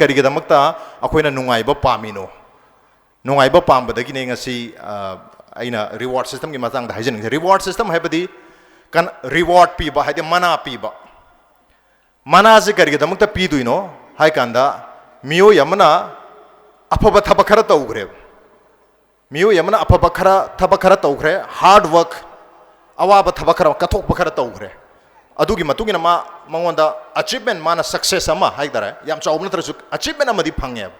ꯀꯔꯤꯒꯤꯗꯃꯛꯇ ꯑꯩꯈꯣꯏꯅ ꯅꯨꯡꯉꯥꯏꯕ ꯄꯥꯝꯃꯤꯅꯣ ꯅꯨꯡꯉꯥꯏꯕ ꯄꯥꯝꯕꯗꯒꯤꯅꯦ ꯉꯁꯤ ꯑꯩꯅ ꯔꯤꯋꯥꯔꯗ ꯁꯤꯁꯇꯦꯝꯒꯤ ꯃꯇꯥꯡꯗ ꯍꯥꯏꯖꯅꯤꯡꯉꯤ ꯔꯤꯋꯥꯔꯗ ꯁꯤꯁꯇꯦꯝ ꯍꯥꯏꯕꯗꯤ ꯔꯤꯋꯥꯔꯗ ꯄꯤꯕ ꯍꯥꯏꯗꯤ ꯃꯅꯥ ꯄꯤꯕ ꯃꯅꯥꯁꯦ ꯀꯔꯤꯒꯤꯗꯃꯛꯇ ꯄꯤꯗꯣꯏꯅꯣ ꯍꯥꯏ ꯀꯥꯟꯗ ꯃꯤꯑꯣꯏ ꯑꯃꯅ ꯑꯐꯕ ꯊꯕꯛ ꯈꯔ ꯇꯧꯈ꯭ꯔꯦ ꯃꯤꯑꯣꯏ ꯑꯃꯅ ꯑꯐꯕ ꯊꯕꯛ ꯈꯔ ꯇꯧꯈ꯭ꯔꯦ ꯍꯥꯔꯗ ꯋꯥꯔꯛ ꯑꯋꯥꯕ ꯊꯕꯛ ꯈꯔ ꯀꯠꯊꯣꯛꯄ ꯈꯔ ꯇꯧꯈ꯭ꯔꯦ ꯑꯗꯨꯒꯤ ꯃꯇꯨꯡ ꯏꯟꯅ ꯃꯉꯣꯟꯗ ꯑꯆꯤꯞꯃꯦꯟ ꯃꯥꯅ ꯁꯛꯁꯦꯁ ꯑꯃ ꯍꯥꯏꯇꯥꯔꯦ ꯌꯥꯝ ꯆꯥꯎꯕ ꯅꯠꯇ꯭ꯔꯁꯨ ꯑꯆꯤꯞꯃꯦꯟ ꯑꯃꯗꯤ ꯐꯪꯉꯦꯕ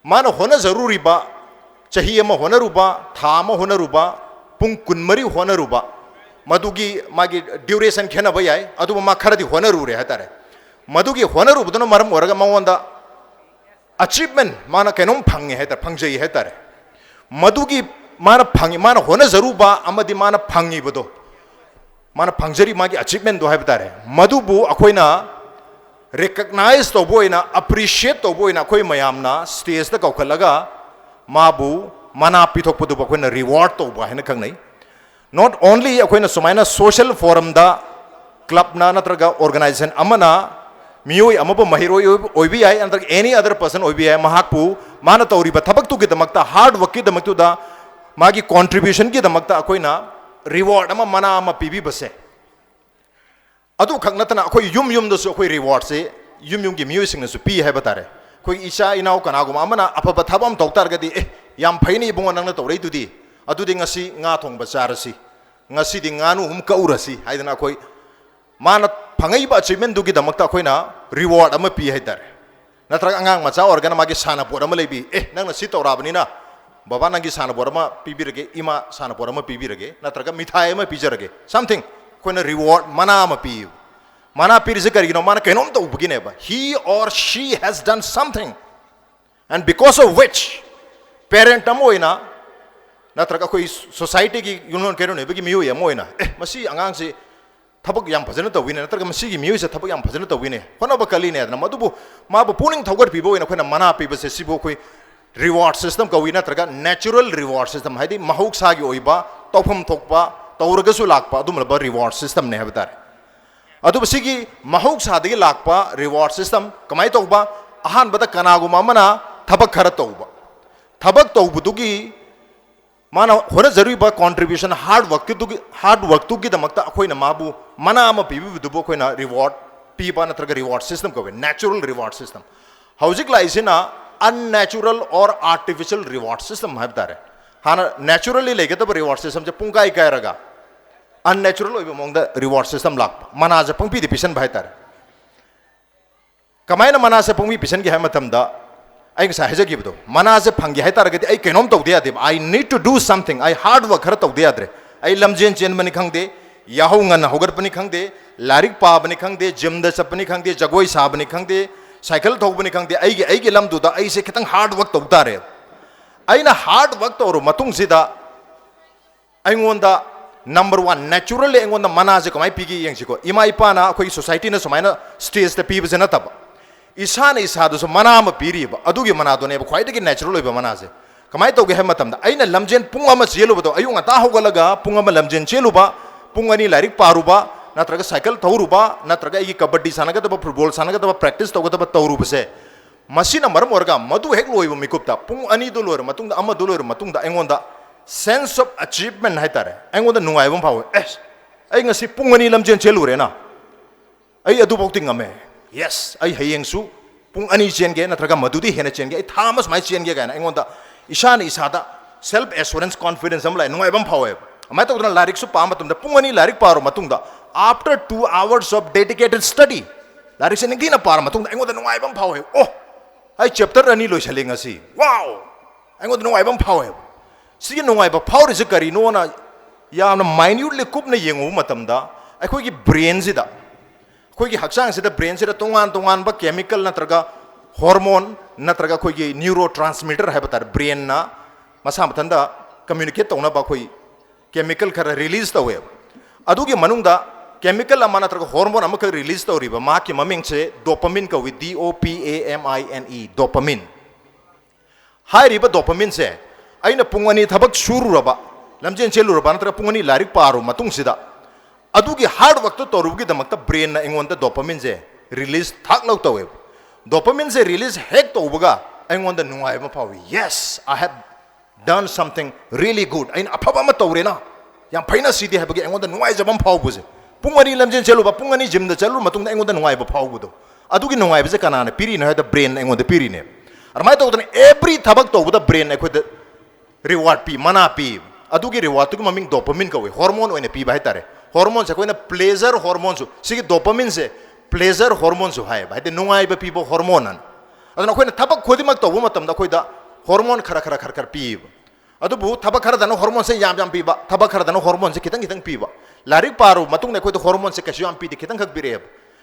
ꯃꯥꯅ ꯍꯣꯠꯅꯖꯔꯨꯔꯤꯕ ꯆꯍꯤ ꯑꯃ ꯍꯣꯠꯅꯔꯨꯕ ꯊꯥ ꯑꯃ ꯍꯣꯠꯅꯔꯨꯕ ꯄꯨꯡ 12 ꯍꯣꯠꯅꯔꯨꯕ ꯃꯗꯨꯒꯤ ꯃꯥꯒꯤ ꯗ꯭ꯌꯨꯔꯦꯁꯟ ꯈꯦꯠꯅꯕ ꯌꯥꯏ ꯑꯗꯨꯕꯨ ꯃꯥ ꯈꯔꯗꯤ ꯍꯣꯠꯅꯔꯨꯔꯦ ꯍꯥꯏꯇꯥꯔꯦ ꯃꯗꯨꯒꯤ ꯍꯣꯠꯅꯔꯨꯕꯗꯨꯅ ꯃꯔꯝ ꯑꯣꯏꯔꯒ ꯃꯉꯣꯟꯗ ꯑꯆꯤꯞꯃꯦꯟ ꯃꯥꯅ ꯀꯩꯅꯣꯝ ꯐꯪꯉꯦ ꯍꯥꯏꯇꯥꯔꯦ ꯐꯪꯖꯩ ꯍꯥꯏꯇꯥꯔꯦ ꯃꯗꯨꯒꯤ ꯃꯥꯅ ꯐꯪꯉꯤ ꯃꯥꯅ ꯍꯣꯠꯅꯖꯔꯨꯕ ꯑꯃꯗꯤ ꯃꯥꯅ ꯐꯪꯉꯤꯕꯗꯣ ꯃꯥꯅ ꯐꯪꯖꯔꯤ ꯃꯥꯒꯤ ꯑꯆꯤꯞꯃꯦꯟꯗꯣ ꯍꯥꯏꯕ ꯇꯥꯔꯦ ꯃꯗꯨꯕꯨ ꯑꯩꯈꯣꯏꯅ ꯔꯤꯀꯛꯅꯥꯏꯖ ꯇꯧꯕ ꯑꯣꯏꯅ ꯑꯦꯄ꯭ꯔꯤꯁꯤꯌꯦꯠ ꯇꯧꯕ ꯑꯣꯏꯅ ꯑꯩꯈꯣꯏ ꯃꯌꯥꯝꯅ ꯁ꯭ꯇꯦꯖꯇ ꯀꯧꯈꯠꯂꯒ ꯃꯥꯕꯨ ꯃꯅꯥ ꯄꯤꯊꯣꯛꯄꯗꯨꯕꯨ ꯑꯩꯈꯣꯏꯅ ꯔꯤꯋꯥꯔꯗ ꯇꯧꯕ ꯍꯥꯏꯅ ꯈꯪꯅꯩ ꯅꯣꯠ ꯑꯣꯟꯂꯤ ꯑꯩꯈꯣꯏꯅ ꯁꯨꯃꯥꯏꯅ ꯁꯣꯁꯤꯌꯦꯜ ꯐꯣꯔꯝꯗ ꯀ꯭ꯂꯕꯅ ꯅꯠꯇ꯭ꯔꯒ ꯑꯣꯔꯒꯅꯥꯏꯖꯦꯁꯟ ꯑꯃꯅ ꯃꯤꯑꯣꯏ ꯑꯃꯕꯨ ꯃꯍꯩꯔꯣꯏ ꯑꯣꯏꯕ ꯌꯥꯏ ꯅꯠꯇ꯭ꯔꯒ ꯑꯦꯅꯤ ꯑꯗꯔ ꯄꯔꯁꯟ ꯑꯣꯏꯕ ꯌꯥꯏ ꯃꯍꯥꯛꯄꯨ ꯃꯥꯅ ꯇꯧꯔꯤꯕ ꯊꯕꯛꯇꯨꯒꯤꯗꯃꯛꯇ ꯍꯥꯔꯗ ꯋꯥꯔꯛꯀꯤꯗꯃꯛꯇꯨꯗ ꯃꯥꯒꯤ ꯀꯣꯟꯇ꯭ꯔꯤꯕ꯭ꯌꯨꯁꯟꯒꯤꯗꯃꯛꯇ ꯑꯩꯈꯣꯏꯅ ꯔꯤꯋꯥꯔꯗ ꯑꯃ ꯃꯅꯥ ꯑꯃ ꯄꯤꯕꯤꯕꯁꯦ ꯑꯗꯨ ꯈꯛ ꯅꯠꯇꯅ ꯑꯩꯈꯣꯏ ꯌꯨꯝꯗꯁꯨ ꯑꯩꯈꯣꯏ ꯔꯤꯋꯥꯔꯗꯁꯦ ꯌꯨꯝꯒꯤ ꯃꯤꯑꯣꯏꯁꯤꯡꯅꯁꯨ ꯄꯤ ꯍꯥꯏꯕ ꯇꯥꯔꯦ ꯑꯩꯈꯣꯏ ꯏꯆꯥ ꯏꯅꯥꯎ ꯀꯅꯥꯒꯨꯝꯕ ꯑꯃꯅ ꯑꯐꯕ ꯊꯕꯛ ꯑꯃ ꯇꯧ ꯇꯥꯔꯒꯗꯤ ꯌꯥꯝ ꯐꯩꯅꯤ ꯏꯕꯨꯡꯉꯣ ꯅꯪꯅ ꯇꯧꯔꯛꯏꯗꯨꯗꯤ ꯑꯗꯨꯗꯤ ꯉꯁꯤ ꯉꯥ ꯊꯣꯡꯕ ꯆꯥꯔꯁꯤ ꯉꯁꯤꯗꯤ ꯉꯥꯅꯨ ꯀꯛꯎꯔꯁꯤ ꯍꯥꯏꯗꯅ ꯑꯩꯈꯣꯏ ꯃꯥꯅ ꯐꯪꯉꯛꯏꯕ ꯑꯆꯤꯞꯃꯦꯟꯗꯨꯒꯤꯗꯃꯛꯇ ꯑꯩꯈꯣꯏꯅ ꯔꯤꯋꯥꯔꯗ ꯑꯃ ꯄꯤ ꯍꯥꯏꯇꯥꯔꯦ ꯅꯠꯇ꯭ꯔꯒ ꯑꯉꯥꯡ ꯃꯆꯥ ꯑꯣꯏꯔꯒꯅ ꯃꯥꯒꯤ ꯁꯥꯟꯅꯄꯣꯠ ꯑꯃ ꯂꯩꯕꯤ ꯅꯪꯅ ꯁꯤ ꯇꯧꯔꯛꯑꯕꯅꯤ나 ꯕꯕꯥ ꯅꯪꯒꯤ ꯁꯥꯟꯅꯄꯣꯠ ꯑꯃ ꯄꯤꯕꯤꯔꯒꯦ ꯏꯃꯥ ꯁꯥꯟꯅꯄꯣꯠ ꯑꯃ ꯄꯤꯕꯤꯔꯒꯦ ꯅꯠꯇ꯭ꯔꯒ ꯃꯤꯊꯥꯏ ꯑꯃ ꯄꯤꯖꯔꯒꯦ ꯁꯝꯊꯤꯡ ꯑꯩꯈꯣꯏꯅ ꯔꯤꯋꯥꯔꯗ ꯃꯅꯥ ꯑꯃ ꯄꯤꯌꯨ mana pirisi karigino mana kainom ta ubugine ba he or she has done something and because of which parent amoina natraga koi society gi yunon kaino ne bagi miyu amoina masi angang si thabak yam phajana tawine natraga masi gi miyu se thabak yam phajana tawine hono ba kali ne na madubu ma bu puning thogar pibo ina khoina mana piba se sibo koi reward system ka wina natraga natural reward system haidi mahuk sa gi oiba tawpham thokpa tawraga su lakpa adum ba reward system ne habatar अदु बसिगी महौक सादगी Lakpa reward system कमाई तौबा अहान बदा कनागुमा मना थबक खर तौबा थबक तौबदुगी माना होना जरूरी बा कंट्रीब्यूशन हार्ड वर्क तुगी दमकता अखोइना माबु मना अमा पिबिबुदुबो अखोइना रिवार्ड पीबा नत्रगा रिवार्ड सिस्टम कवे नेचुरल रिवार्ड सिस्टम हाउजिक लाइसिना unnatural or artificial reward system हाबदारे हाना नेचुरली लेगेतब रिवार्ड सिस्टम जे पुंगाई कायरगा unnatural oiba mongda reward system lak mana ja pangpi di pisan bhai tar kamaina mana se pangpi pisan gi hamatam da ai sa haja gi bdo mana je phangi hai tar gati ai kenom tau dia de I need to do something I hard work khar tau dia dre ai lamjen chen mani khang de yahau ngan hogar pani khang de larik pa bani khang de gym da chap pani khang de jagoi sa bani khang de cycle thau bani khang de ai gi lam du da ai se khitang hard work tau tare ai na hard work tau ro matung sida ai ngonda Number one, naturally, I want the manas come. I pigi yangshiko. Ima ipana, koi society na sumana stage the people na taba. Isan is hadu so manama piri. Adugi manado ne. Quite again natural iba manase. Kamai to ge hematam. Aina lamjen pungama chelu bato. Ayung ata hogalaga pungama lamjen chelu ba. Pungani larik paruba. Natraga cycle tauruba. Natraga igi kabaddi sanaga taba football sanaga taba practice toga taba tauruba se. Masina maram orga madu heklo iba mikupta. Pung ani dolor matung da amma dolor matung da engonda. Sense of achievement hai tare aingoda nungai bam phaw ai ngasi pungani lamjen chelure na ai adu bokti ngame yes ai hayeng su pung ani chen ge natraga madudi hena chen ge ai thamas mai chen ge ga na aingoda isana isada self assurance confidence am lai nungai bam phaw amai to larik su pa matum da pungani larik paro matung da after 2 hours of dedicated study larik se ningi na par matung da aingoda nungai bam phaw oh ai chapter ani loi chale ngasi wow aingoda nungai bam phaw ꯁꯤꯒꯤ ꯅꯨꯡꯉꯥꯏꯕ ꯐꯥꯎꯔꯤꯁꯤ ꯀꯔꯤꯅꯣꯅ ꯌꯥꯝꯅ ꯃꯥꯏꯟꯌꯨꯠꯂꯤ ꯀꯨꯞꯅ ꯌꯦꯡꯉꯨꯕ ꯃꯇꯝꯗ ꯑꯩꯈꯣꯏꯒꯤ ꯕ꯭ꯔꯦꯟꯁꯤꯗ ꯑꯩꯈꯣꯏꯒꯤ ꯍꯛꯆꯥꯡꯁꯤꯗ ꯕ꯭ꯔꯦꯟꯁꯤꯗ ꯇꯣꯉꯥꯟ ꯇꯣꯉꯥꯟꯕ ꯀꯦꯃꯤꯀꯦꯜ ꯅꯠꯇ꯭ꯔꯒ ꯍꯣꯔꯃꯣꯟ ꯅꯠꯇ꯭ꯔꯒ ꯑꯩꯈꯣꯏꯒꯤ ꯅ꯭ꯌꯨꯔꯣ ꯇ꯭ꯔꯥꯟꯁꯃꯤꯇꯔ ꯍꯥꯏꯕ ꯇꯥꯔꯦ ꯕ꯭ꯔꯦꯟꯅ ꯃꯁꯥ ꯃꯊꯟꯇ ꯀꯝꯃ꯭ꯌꯨꯅꯤꯀꯦꯠ ꯇꯧꯅꯕ ꯑꯩꯈꯣꯏ ꯀꯦꯃꯤꯀꯦꯜ ꯈꯔ ꯔꯤꯂꯤꯖ ꯇꯧꯋꯦꯕ ꯑꯗꯨꯒꯤ ꯃꯅꯨꯡꯗ ꯀꯦꯃꯤꯀꯦꯜ ꯑꯃ ꯅꯠꯇ꯭ꯔꯒ ꯍꯣꯔꯃꯣꯟ ꯑꯃꯈꯛ ꯔꯤꯂꯤꯖ ꯇꯧꯔꯤꯕ ꯃꯍꯥꯛꯀꯤ ꯃꯃꯤꯡꯁꯦ ꯗꯣꯄꯥꯃꯤꯟ ꯀꯧꯏ DOPAMINE ꯗꯣꯄꯥꯃꯤꯟ ꯍꯥꯏꯔꯤꯕ ꯗꯣꯄꯥꯃꯤꯟꯁꯦ aina pungani thabak sururaba lamjen cheluraba natra pungani larik paru matung sida adugi hard work to torugi damakta brain na engonda dopamine je release thak lau tawe dopamine se release hek to buga aingon da nungai ba phawi yes I have done something really good ain aphaba ma tawrena yam phaina sidi ha bagi aingon da nungai jabam phaw buje pungani lamjen chelu ba pungani gym da chelu matung da aingon da nungai ba phaw budo adugi nungai ba se kana na piri na da brain aingon da piri ne armai to da every thabak to buda brain ai khod reward pi mana pi adugi reward tu maming dopamine ka we hormone oine pi ba tare hormone se koina pleasure hormone su sigi dopamine se pleasure hormone su hai ba de nungai ba pi bo hormone an aduna koina thabak khodi mak to bu matam da koida hormone khara pi adu bu thabak khara da no hormone se yam pi ba thabak khara da no hormone se kitang pi ba larik paru matung na koida hormone se kasu yam pi de kitang khak bireb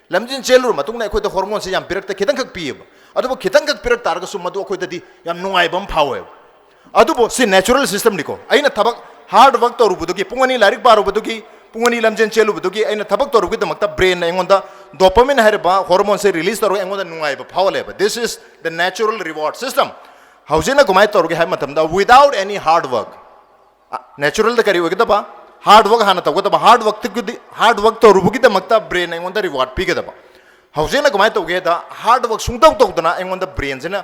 lamjin chelur matung na koida hormone se yam pirak ta kitang khak pi ba adu bu kitang khak pirak tar ga su madu koida di yam nungai bam phawe adu bu si natural system niko aina thabak hard work to rubu ki pungani larik paru bu ki pungani lamjen chelu bu ki aina thabak to rubu ki damakta brain na engonda dopamine harba hormone se release to engonda nungai ba phawle ba this is the natural reward system haujena gumai to rugi ha matam da without any hard work natural da kari wagda ba hard work hana to ba hard work to rubu ki damakta brain na engonda reward pi ga da ba haujena gumai to ge da hard work sungtaw to dana engonda brain jena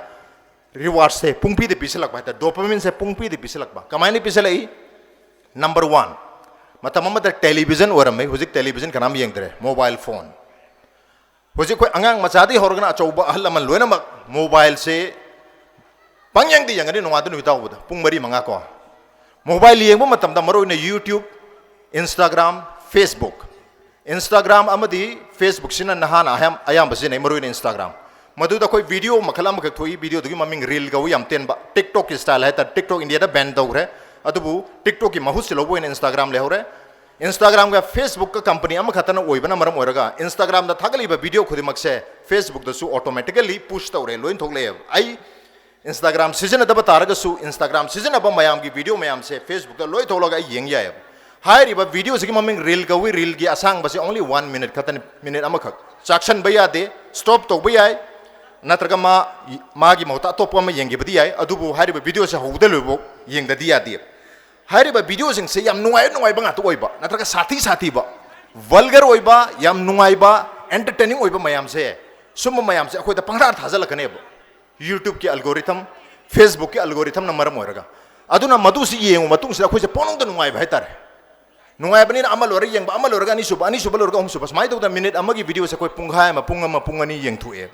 reward se pungpi de pisalak ba ta dopamine se pungpi de pisalak ba kamaini pisalai number 1 matamama da television oramai hujik television kanam yengdre mobile phone hujik koi angang machadi horgana achauba ahlaman loina mak mobile se pangyang di yangani nungadu nubitaw buda pung mari manga ko mobile yengbo matam da maro ina YouTube Instagram Facebook amadi Facebook sina nahana ayam basine maro ina Instagram madu da koi video makhala makak thoi video dugi maming reel gawi yam ten ba TikTok style hai ta TikTok India da ban dogre adubu TikTok ki mahus lobo in Instagram le hore Instagram ga Facebook ka company am khatana oibana maram oraga Instagram da thagali ba video khudi makse Facebook da su automatically push tawre loin thogle ai Instagram season da bataraga su Instagram season aba mayam gi video mayam se Facebook da loi thologa ai yeng ya hai ri ba video se ki maming reel gawi reel gi asang ba se only 1 minute khatan minute amakak section ba ya de stop to ba ya natraga magi mauta to poma yengi badi ai adubu hari ba video se howda lobo yeng da dia dia hari ba video sing se yam nungai ba nga to oiba natraga sathi ba vulgar oiba yam nungai ba entertaining oiba mayam se sum mayam se akoi da pangra thajal kane ba YouTube ki algorithm Facebook ki algorithm na maram oiraga aduna madu si yengu matung se akoi se ponong da nungai ba hetar nungai bani na amal ori yeng ba amal orga ani suba lorga hum suba mai to da minute amagi video se koi punghai ma pungani yeng thu e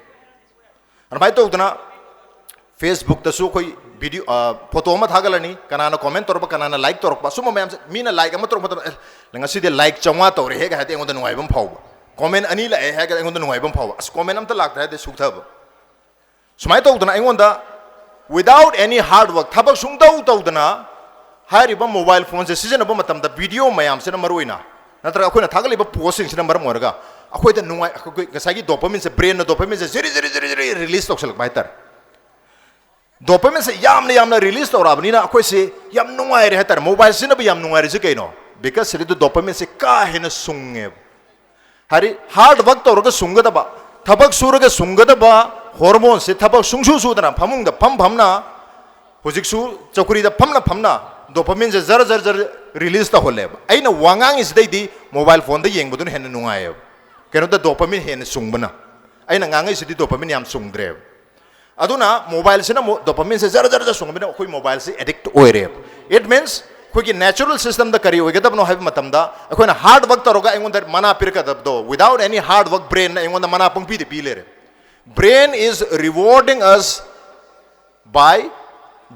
Armai to dana Facebook da su koi video photo ma thagalani kanana comment torba kanana like torba suma mayam mina like ama torba lenga si de like changwa to re he ga hate ngon da nuai bam phau comment ani la he ga ngon da nuai bam phau as comment am ta lak da de su thab sumai to dana ngon da without any hard work thabak sung to dana hari ba mobile phone se season ba matam da video mayam se na maruina natra akhoi na thagali ba posting se na maram orga akhoi da nungai akhoi gasagi dopamine se brain na dopamine se ziri release to selak baitar dopamine se yamna release to rabni na akhoi se yam nungai re hatar mobile se na ba yam nungai re se kaino because se do dopamine se ka hena sunge hari hard work to roga sunga da ba thabak suraga sunga da ba hormone se thabak sungsu su da phamung da phamna hojik su chokuri da phamna dopamine se zar release ta hole aina wangang is dai di mobile phone da yeng budun hen nungai keno da dopamine hen sungbana aina ngangai se di dopamine yam sungdre aduna mobile se na dopamine se zar sungbana khoi mobile se addict oire it means khoi ki natural system da kari hoige da no have matam da khoi na hard work taroga engon da mana pirka da do without any hard work brain na engon da mana pangpi de pilere brain is rewarding us by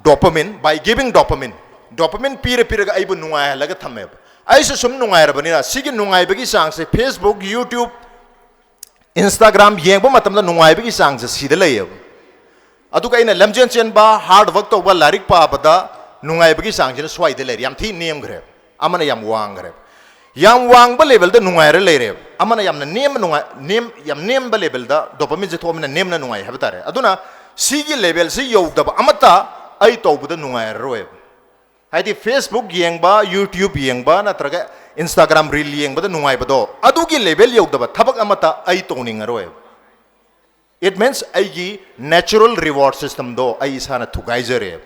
dopamine by giving dopamine pire ga aibu nungai laga thamme ai se sum nungai rabani na sigi nungai bagi sang se Facebook YouTube Instagram yengbo matam da nungai bagi sang se sida lay adu ka ina lamjen chen ba hard work to ba larik pa ba da nungai bagi sang je swai de lay yam thi nem gre amana yam wang ba level da nungai re lay re amana yam na nem nungai nem ba level da dopamine je thomina nem na nungai habtare aduna sigi level se yau da ba amata ai to bu da nungai roe haidi Facebook yengba YouTube yengba natraga Instagram reel yengba da nungai bado adugi level yogdaba thabak amata ai toning aroe it means ai natural reward system do ai sana thugaizere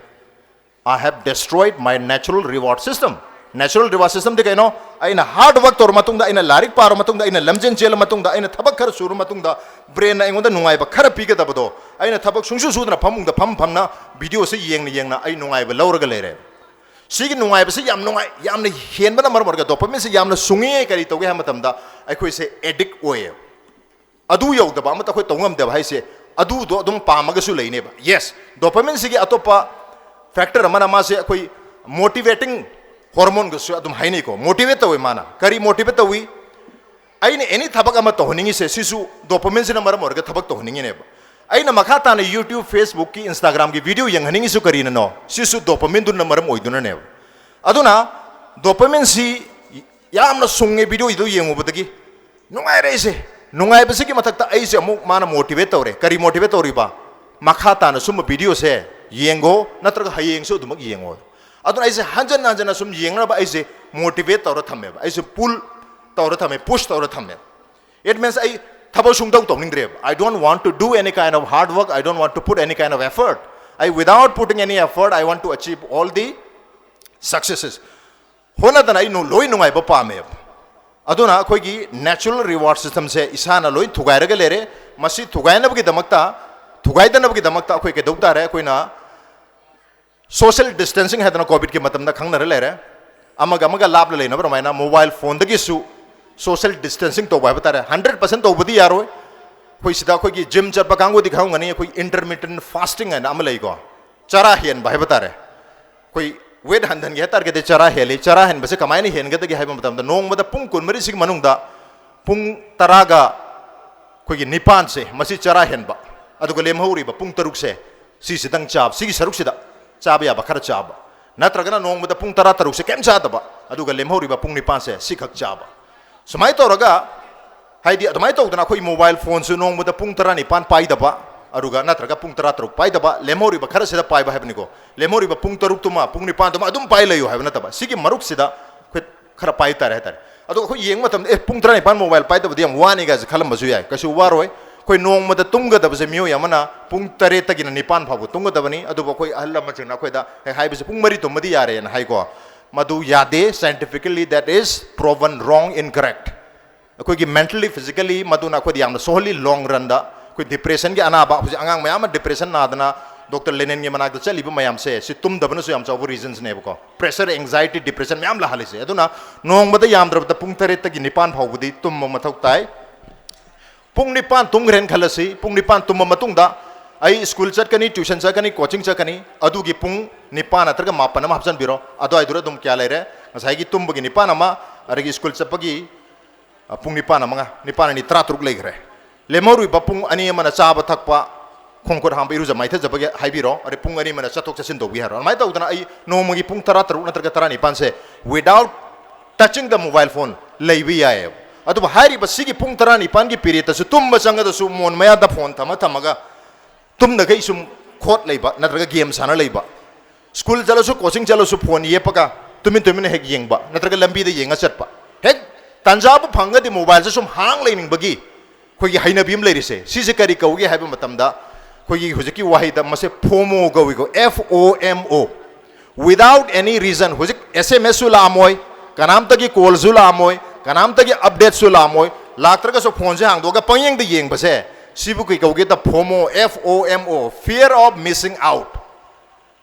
I have destroyed my natural reward system natural reward system de kaino aina hard work tor matungda aina larik par matungda aina lamjen chel matungda aina thabak khar suru matungda brain na ingonda nungai ba khar pi ga dabado aina thabak sungsu sudna phamungda phamna video se yengna ai nungai ba lawraga lere sigi nungai ba se yamna hen bana mar ga dopamine se yamna sungi kari toge ha matamda ai khoi se addict oye adu yau da ba mata khoi tongam da hai se adu do dum pamaga su leine ba yes dopamine sigi atopa factor mana ma se khoi motivating hormone ga su adum haini ko motivate tawi mana kari motivate tawi aina any thabak ama to honingi se sisu dopamine se namar morga thabak to honingi ne ba aina makha ta na YouTube Facebook ki Instagram ki video yang haningi su kari na no sisu dopamine dun namar moiduna ne aduna dopamine si yamna sunge video idu yengu badagi nungai re se nungai ba se ki mathak ta ai se amu mana motivate tawre kari motivate tawri ba makha ta na sum video se yengo natraga hayeng su dumak yengo aduna aise hanjan hanjan sum yengra ba aise motivate tawra thamme ba aise pull tawra thamme push tawra thamme it means I thabo sung dau tong ningre I don't want to do any kind of hard work I don't want to put any kind of effort I without putting any effort I want to achieve all the successes hona dana I no loi nungai ba pa me aduna khoi gi natural reward system se isana loi thugai raga lere masi thugai na gi damakta thugai da na gi damakta khoi ke dokta re khoi na social distancing है तो Covid के मतलब ना खंग नरे ले रहे अमग लाभ ले लेना पर हमारे मोबाइल फोन दे किसु social distancing तो बाय बता रहे 100% तो बदी यार हो कोई सीधा कोई की जिम चल पकांगो दिखाऊंगा नहीं कोई intermittent fasting है ना अमले को चरा हेन बाय बता रहे कोई वेट हंधन के तार के दे चरा हेन बसे कमाई नहीं हेन के तो क्या है मतलब नोंग मतलब पुंग कुन मरी सिक मनुंगा पुंग तरागा कोई की निपान से मसी चरा हेन बा अदुको लेम होरी बा पुंग तरुक से सी सिदंग चाप सी सरुक सिदा चाब या बखर चाब नत्रगना नोंग मत पुंग तरा तरुक से केम चादबा अदुगा लेमहौरिबा पुंग निपान से सिखक चाब समाय तौरगा हाइदि अदमाय तौदना खोई मोबाइल फोन सु नोंग मत पुंग तरा निपान पाइदबा अदुगा नत्रगा पुंग तरा तरुक पाइदबा लेमहौरिबा खर सेदा पाइबा हैबनिको लेमहौरिबा पुंग तरुक तुमा पुंग निपान तुमा अदुम पाइ लयु हैबना तबा सिगी मरुक सिदा खर पाइ तारे तारे अदुगा खोई येंग मतम ए पुंग तरा निपान मोबाइल पाइदबदि यम वानी गा खलमबसु याय कछु वारोय कोई नोंग मत तुंगदबसे मियो यमना पुंग तरे तगिन निपान फाबु तुंगदबनी अदुबो कोई अहल मचना कोइदा हाइबसे पुंग मरी तुमदि यारे न हाइको मदु यादे scientifically that is proven wrong incorrect कोई की mentally physically मदुना कोई यामना सोहली long run दा कोई depression के अनाबा हुजे अंगांग मयाम depression नादना डॉक्टर लेनिन के मनाक चलीब मयाम से तुम दबन सु याम चाबु reasons ने बको pressure anxiety depression मयाम लहाले से अदुना नोंग मद याम द्रब पुंग तरे तगि निपान फाबुदि तुम मथौ ताई पुंग निपान तुंगरेन खलसी पुंग निपान तुम मतुंगदा आई स्कूल चटकनी ट्यूशन चटकनी कोचिंग चटकनी अदुगी पुंग निपान अतरगा मापन अमा हबसन बिरो अदो आइदुरा दुम क्या लेरे ngसाइगी तुमबगी निपान अमा अरगी स्कूल चपगी पुंग निपान अमा निपान नि 33 लेग्रे लेमोरु बपुंग अनि अमना चाबा थकपा खोंखोर हाम बिरु जमाइथे जबगे हाइबिरो अरे पुंग अनि मना चथोक चसिन दोबि हारो माइ तौदना आई नोमगी पुंग 33 नतरगा 39 से without touching the mobile phone लेबि आए अदुब हाइरिब सिगी पुंग 39 की पीरियड तसु तुम चंगदसु मोन मया द फोन थमगा तुम दगै सुम खोट लेबा नत्रगा गेम साना लेबा स्कूल चलसु कोचिंग चलसु फोन येपका तुमिन हेक येंगबा नत्रगा लंबी दे येंगा चटपा हेक तंजाब फंगदि मोबाइल से सुम हांग लेनिंग बगी खोगी हाइनबीम लेरिसे सिजे करी कौगे हाइबा मतमदा खोगी हुजिकी वाहिदा मसे फोमो गविगो FOMO विदाउट एनी रीजन हुजिक SMS सु लामोय कनाम तगी कॉल सु लामोय कनाम तगी अपडेट सु लामोय लात्रगा सो फोन से हांगदोगा पंयेंग दे येंग बसे सिबु की कौगे ता FOMO fear of missing out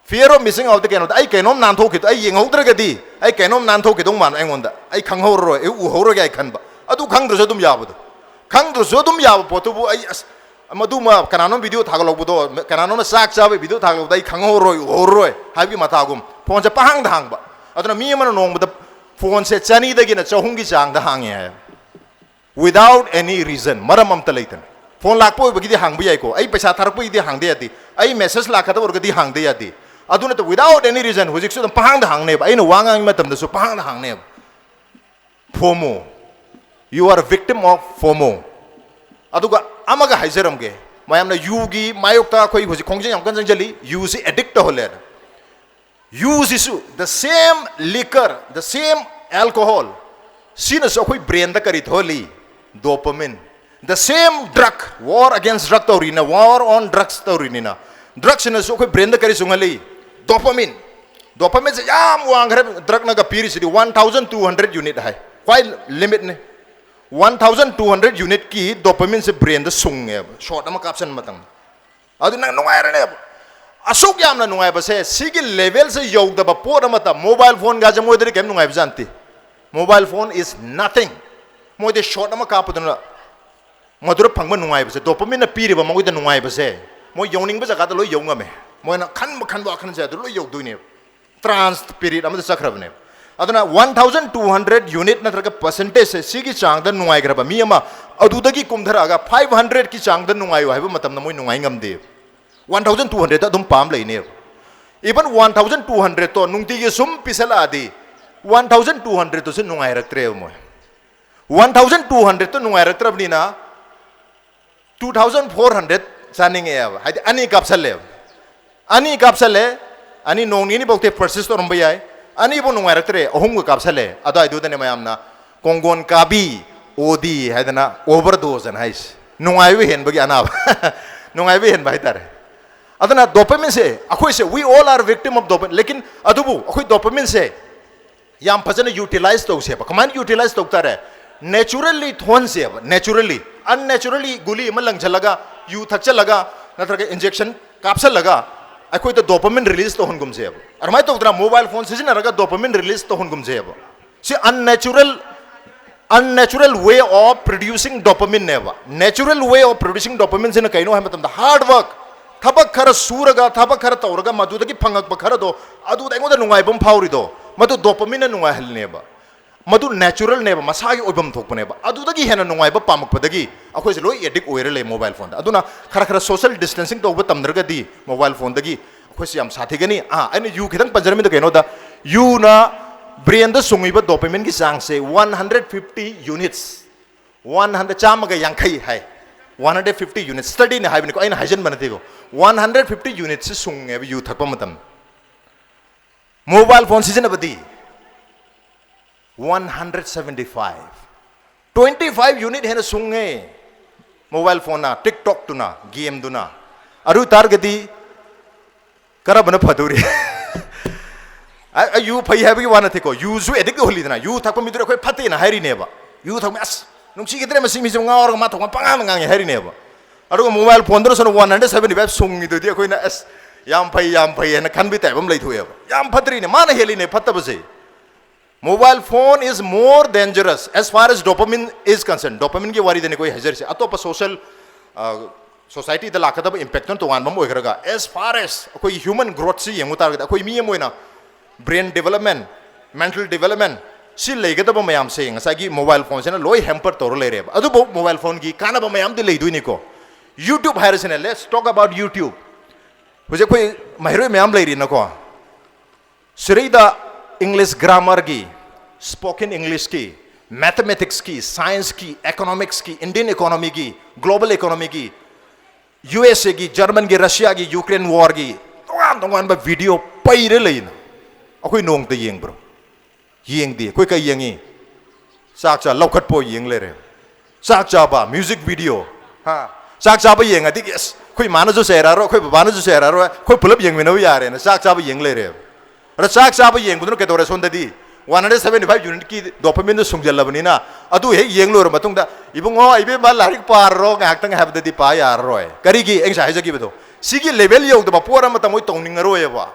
केनो आई केनोम नानथोकित आई येंगौद्रगदि आई केनोम नानथोकिदों मान आइंगोंदा आई खंगहौरो ए उहौरोगे आई खनबा अदु खंगद्रसो दुम याबदो खंगद्रसो दुम याब पोतुबु आई मदुमा कनानो वीडियो थागलौबदो कनानो साक चाबे वीडियो थागलौबदा आई खंगहौरो उहौरोय हाबि माथागुम फोन से पहांग धांगबा अदुना मी मन नोंबदा फोन से चनी दगिना चहुंगी चांग दा हांगे है विदाउट एनी रीजन मरम अमता लेतन फोन लाखपो बगिदि हांगबि याइको आई पैसा थारपइदि हांगदे यादि आई मेसेज लाखता वर्गदि हांगदे यादि अदुना तो विदाउट एनी रीजन हुजिकसु पहांग हांगने आइना वांगांग मतमदसु पहांग हांगने FOMO you are victim of FOMO अदुगा अमगा हाइजरमगे मायमना युगी मायोक्ता खोई हुजि खोंगजे याम कंजंग जली यू से एडिक्ट होले use is the same liquor the same alcohol सीनस अखोई ब्रेन द करी थोली dopamine the same drug war against drug तौरीना वॉर ऑन ड्रग्स तौरीना ड्रग्स ने सो अखोई ब्रेन द करी सुंगली dopamine dopamine se yam wang khare drug na ga piri si 1200 unit hai kwai limit ne 1200 unit ki dopamine se brain da sung nge short ama caption matang adu na nungai ra ne asuk yam na nungai ba se sigi level se yog da ba por mata mobile phone ga jamoy de kem nungai ba janti mobile phone is nothing moi de short ama ka paduna madura phangba nungai ba se dopamine na piri ba moi de nungai ba se moi yoning ba jaga da lo yong ngame moi na khan ba khan ja do lo yog du ne trans period ama de sakhrab ne aduna 1200 unit na traga percentage se sigi chang da nungai graba mi ama adudagi kumdhara ga 500 ki chang da nungai wa ba matam na moi nungai ngam de 1200 da dum pam lai ne even 1200 to nungti ge sum pisala adi 1200 to se nungai rak tre mo 1200 to nungai rak tra bni na 2400 saning e aba hadi ani kapsale ani nong ni bokte persist on bayai ani bo nungai rak tre ohum ga kapsale adai du da ne mayam na kongon kabi odi hadana overdose an hais nungai we hen bagi ana nungai we hen bai tare adana dopamine se akhoi se we all are victim of dopamine lekin adubu akhoi dopamine se yam phajana utilize to se ba kaman utilize to tare naturally thon se ba naturally unnaturally guli malang chalaga yu thak chalaga natraga injection capsule laga akhoi the dopamine release to hon gum se ba armai to dra mobile phone se na raga dopamine release to hon gum se ba se unnatural way of producing dopamine ne ba natural way of producing dopamine se na kaino ha matam da hard work thabak khara suraga thabak khara tawraga madudagi phangak ba khara do adu da ngoda nungai bam phauri do madu dopamine nungai hal ne ba madu natural ne ba masagi oibam thok ne ba adu dagi hena nungai ba pamak padagi akhoi se loi addict oire le mobile phone aduna khara social distancing to ba tamdrga di mobile phone dagi akhoi se yam sathi gani ani yu khidang panjarami da kaino da yu na brain da sungi ba dopamine ki sang se 150 units 100 chamaga yankai hai 150 units study ne haibni ko aina hajan banate ko 150 units se sunge bi yu thakpa matam mobile phone season abadi 175 25 unit hena sunge mobile phone na tiktok tu na game du na aru targati karabana phaduri yu phai habi wana the ko yu su addict holi na yu thakpa mi du ko phate na hairi ne ba yu thak as nungsi gidre masi mi ngawar ma thong panga ngang hairi ne ba aru mobile phone do son 175 sungi do di ko na as yam phai na khan bi tai bam lai thuya ba yam phatri ne mana heli ne phatta ba se mobile phone is more dangerous as far as dopamine is concerned dopamine ki wari de ne koi hajar se atopa social society da lakada impact to wan bam oigraga as far as koi human growth si yengu tar koi mi moina brain development mental development si legada ba mayam se ngasa gi mobile phone se na loi hamper tor le re adu bo mobile phone gi kana ba mayam de le du ni ko youtube harisen let's talk about youtube hoje koi mahiro mayam le ri na ko sirida english grammar gi spoken english ki mathematics ki science ki economics ki indian economy ki global economy ki usa gi german gi russia gi ukraine war gi tongan ba video pai re le na akoi nong te yeng bro yeng di koi kai yengi sak cha lokhat po yeng le re sak cha ba music video ha sak cha ba yeng ati yes koi mana jo sera ro koi ba na jo sera ro koi pulap yeng me no ya re na sak cha ba yeng le re ra sak cha ba yeng bu no ke dore son da di 175 unit ki dopamine sungjal labani na adu he yeng lo ro matung da ibungo ibe ba larik par ro ngak tang have da di pa ya ro kari gi eng sa ha gi bedo sigi level yo da pora ma tamoi tong ning ro ye ba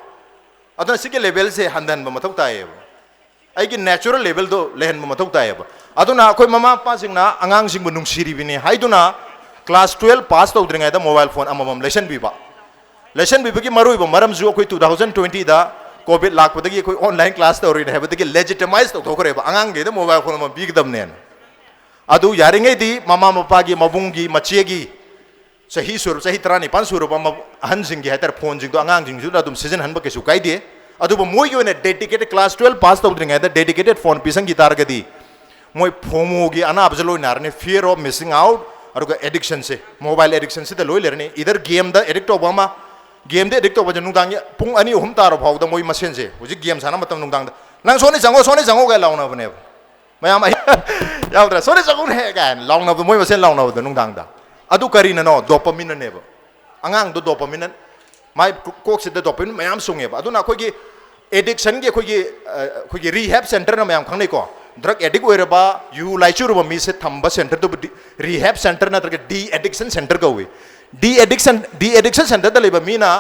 aduna sigi level se handan ba mathok ta ye ai gi natural level do lehen ba mathok ta ye ba aduna koi mama pa sing na angang sing bu nung siri bini haiduna class 12 pass to dringa da mobile phone amam lesson bi ba gi marui ba maram ju koi 2020 da covid lak padagi koi online class to ri ha badagi legitimize to thokre ba angang ge da mobile phone ma big dam nen adu yaringe di mama mapa gi mabung gi mache gi sahi sur sahi trani pan sur ba han sing gi hatar phone jing do angang jing ju da dum season han ba ke su kai de adu ba moi yo ne dedicated class 12 pass to dringa da dedicated phone pisang gi tar ga di moi phomo gi ana abjalo nar ne fear of missing out aru ga addiction se mobile addiction se da loi ler ne either game da addict to ba ma game de addict to ba janu dang pung ani hum tar phau da moi masen se hoji game sana matam nung dang nang soni jango ga launa ba ne mayam yaw dra soni jango he ga launa ba moi masen launa ba nung dang da adu kari na no dopamine ne ba angang do dopamine mai kok se da dopamine mayam sunge ba adu na ko gi addiction के कोई rehab centre ना ma'am खाने को drug addict होए रबा you लाइचुर रबा मी से थंबा centre तो rehab centre ना तरके de addiction centre का हुए डी एडिक्शन सेंटर तो लेबा मी ना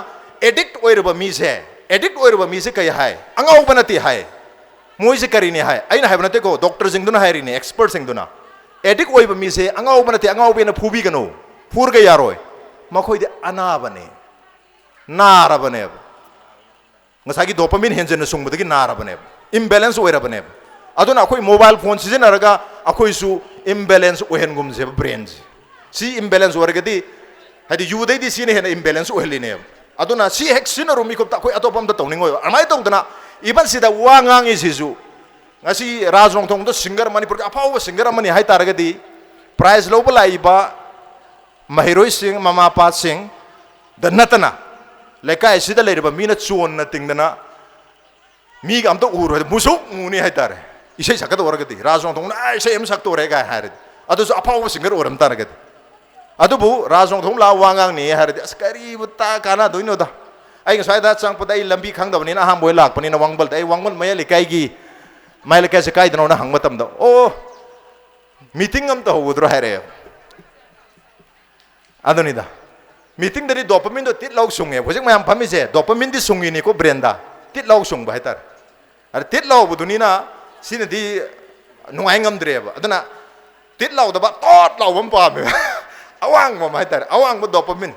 एडिक्ट होए रबा मी से एडिक्ट होए रबा मी से कई है अंगाव बनती है मोई से करी नहीं है आई ना है बनते को डॉक्टर सिंह दुना है री ने एक्सपर्ट सिंह दुना एडिक्ट होए बा मी से अंगाव बनती अंगाव बेना फूबी कनो फूर के यारोय मखोई दे अना बने नारा बने ngasa gi dopamine henjen na sung budagi nara bane imbalance oira bane aduna akoi mobile phone season araga akoi su imbalance ohen gum je brain si imbalance wargadi hadi yu dai di sine hena imbalance ohli ne aduna si hek sinaru mi ko ta akoi atopam da tawning oi amai tong dana iban sida wangang is hisu ngasi rajrong thong do singer manipur ka aphaw singer amani hai taragadi prize loba laiba mahiroi sing mama pa sing da natana लेका ऐसी दल लेरे मीना चोन न तिंगदना मी का तो उर मुसुक मुनी है तारे इसे सकत वरगति राजों तो ना ऐसे एम सकत वरेगा है अदु अफाव सिंगर वरम तारगति अदु बु राजों तो ला वांगांग नि है अस्करी बता काना दोइनो दा आई साइदा चंग पदai लंबी खंगदबनि ना हम बोय लाकपनि ना वांगबल दai वांगबल मय लेकाई गी मय लेकाई से काई दनो ना हंग मतम द ओ मीटिंग हम तो होद्रो है रे अदुनि दा मीटिंग दरी डोपामिन दो टिट लाउ सुंगे होजिक मयाम फमी से डोपामिन दि सुंगी नि को ब्रेन दा टिट लाउ सुंग बाय तार अरे टिट लाउ बुदुनी ना सिने दि नुआई ngam द्रेब अदना टिट लाउ दबा तोट लाउ बम पामे अवांग म बाय तार अवांग ब डोपामिन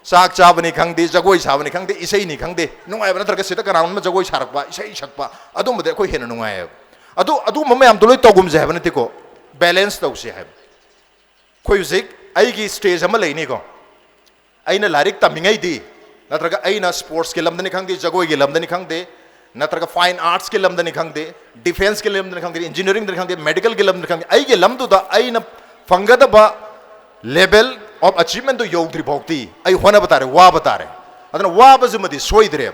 साक चाबनी खंगदे जगोई साबनी खंगदे इसै नि खंगदे नुआई बना तरक सिता कराउन म जगोई सारकबा इसै सकबा अदुम बदे कोई हेन नुआई अदु मयाम तो लोई तोगुम जे हबने तिको बैलेंस तौसे है कोई होजिक आई की स्टेज हम लेनी को अना लाइक तमींगई दी नत्रग अना स्पोर्ट्स के लमदनी खंगदे जगोई के लमदनी खंगदे नत्रग फाइन आर्ट्स के लमदनी खंगदे डिफेंस के लमदनी खंगदे इंजीनियरिंग दनी खंगदे मेडिकल के लमदनी खंगदे अई के लमदुदा अना फंगदबा लेवल ऑफ अचीवमेंट दो योगद्री भोक्ति अई होना बतारे वा बतारे अदना वा बजमदी सोइद्रे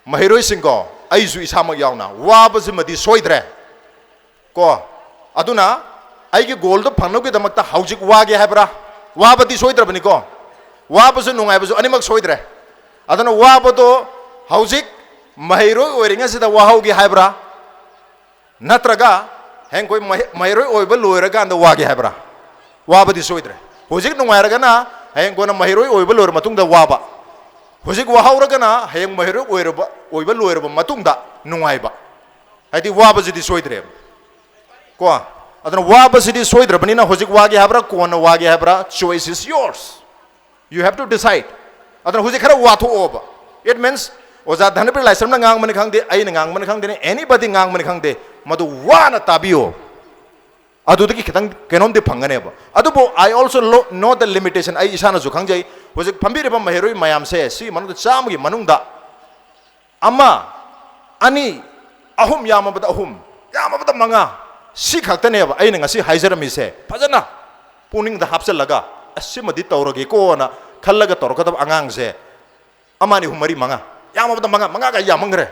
महिरोई सिंगो अईजु इसामक यावना वा बजमदी सोइद्रे को अदुना अई के गोल दो फंगनो के दमकता हौजिक वागे हैब्रा वा बदी सोइद्रबनी को वाबसु नुंगाइबसु अनिमक सोइद्रे अदना वाबदो हौजिक महिरोई ओइरिंग सिदा वाहौगी हाइब्रा नत्रगा हें कोई महिरोई ओइब लोइरगा अंद वागे हाइब्रा वाबदी सोइद्रे होजिक नुंगाइरगना हें कोना महिरोई ओइब लोइर मतुंगदा वाबा होजिक वाहौरगना हें महिरोई ओइब लोइरब मतुंगदा नुंगाइबा हाइदि वाबजिदि सोइद्रे को अदना वाबजिदि सोइद्रबनिना होजिक वागे हाइब्रा कोना वागे हाइब्रा choice is yours You have to decide. अदर हुजे खरा वाथो ओबा. It means ओजा धन पर लाइसम ना गांग मन खांग दे, आई ना गांग मन खांग दे ने anybody गांग मन खांग दे, मधु वाना ताबियो. अदु तकी कितंग केनों दे फंगने बा. अदु बो I also know the limitation. आई इशाना जो खांग जाई, हुजे फंबी रे बम महिरोई मायाम से सी मनु तो चाम की मनुंग दा. अम्मा अनि अहुम याम बता मंगा सी खाते ने बा. आई ना सी हाइजर में से फजना पुनिंग दा हाप्से लगा. असिमदि तौरगे कोना खल्लगा तौरकदब अंगांग से अमानी हुमरी मंगा यामबद मंगा का यामंगरे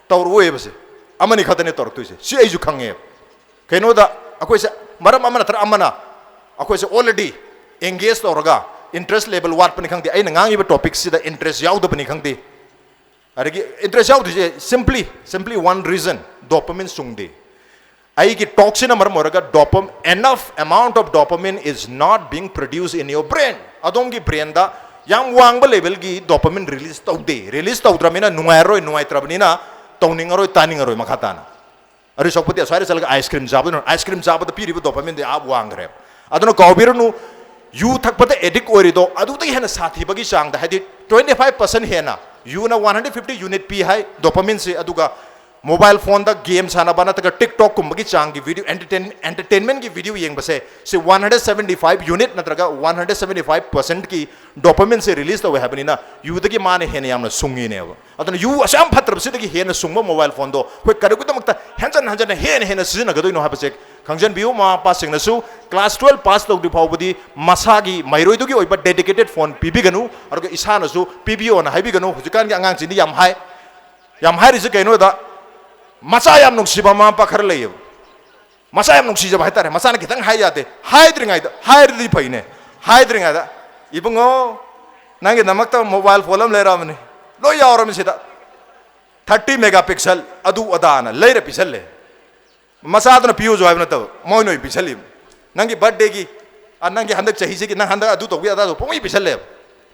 तौरवे बसे अमनी खतने तौरतुसे सि आइजु खंगे केनोदा अखोइसे मरम अमना तर अमना अखोइसे ऑलरेडी एंगेज तौरगा इंटरेस्ट लेवल वाट पनि खंगदे आइना ngangiba टॉपिक सिदा इंटरेस्ट याउद पनि खंगदे अरगी इंटरेस्ट याउदे simply one reason dopamine sungde आई की टॉक्सिन मरमोरगा डोपम enough amount of dopamine is not being produced in your brain अदोम की ब्रेन दा याम वांगबा लेवल की डोपामिन रिलीज तौद्रमिना नुंगायरोय नुंगायत्रबनिना तौनिंगरोय तानिंगरोय मखाताना अरे सोपति असवारे चलगा आइसक्रीम जाबद पीरिबो डोपामिन दे आप वांगरे अदनो कौबिरनु यू थकपते एडिक्ट ओरिदो अदुतै हेना साथीबगी चांगदा हादि 25% हेना यू ना 150 यूनिट पी हाई डोपामिन से अदुगा मोबाइल फोन दा गेम सानाबा नतगा टिकटॉक कुंबगी चांग की वीडियो एंटरटेनमेंट की वीडियो येंगबसे से 175 यूनिट नतगा 175% की डोपामिन से रिलीज तवे हैबनिना यू दगी माने हेने यामना सुंगी ने अदन यू असम फत्रब सिदगी हेने सुंगबा मोबाइल फोन दो कोई करगुदमक्ता हंजन हेने सिजनगदोइनो हाबसे खंजन बियो मा पासिंगनसु क्लास 12 पास तौदि फावबदी मसागी मैरोइदुगी ओइबा डेडिकेटेड फोन पीबीगनु अरग इसानसु पीबीओ ना हाइबिगनु हुजिकान की अंगांग चिंदी याम हाइ रिजे कैनो दा मचा याम नुक्सिबा मा पाखर लेयो मचा याम नुक्सिजब हाइतारे मचाना खितंग हाइ याते हाइद्रिंगाइदा हाइरदि फैने हाइद्रिंगाइदा इबंगो नांगे नमक्ता मोबाइल फोलम लेरामने लो यावरम सिदा 30 megapixel adu adana leire pisale masada na piu jo habna to moi noi pisali nangi birthday gi nangi handak chahi se gi nang handak adu to gi ada to poi pisale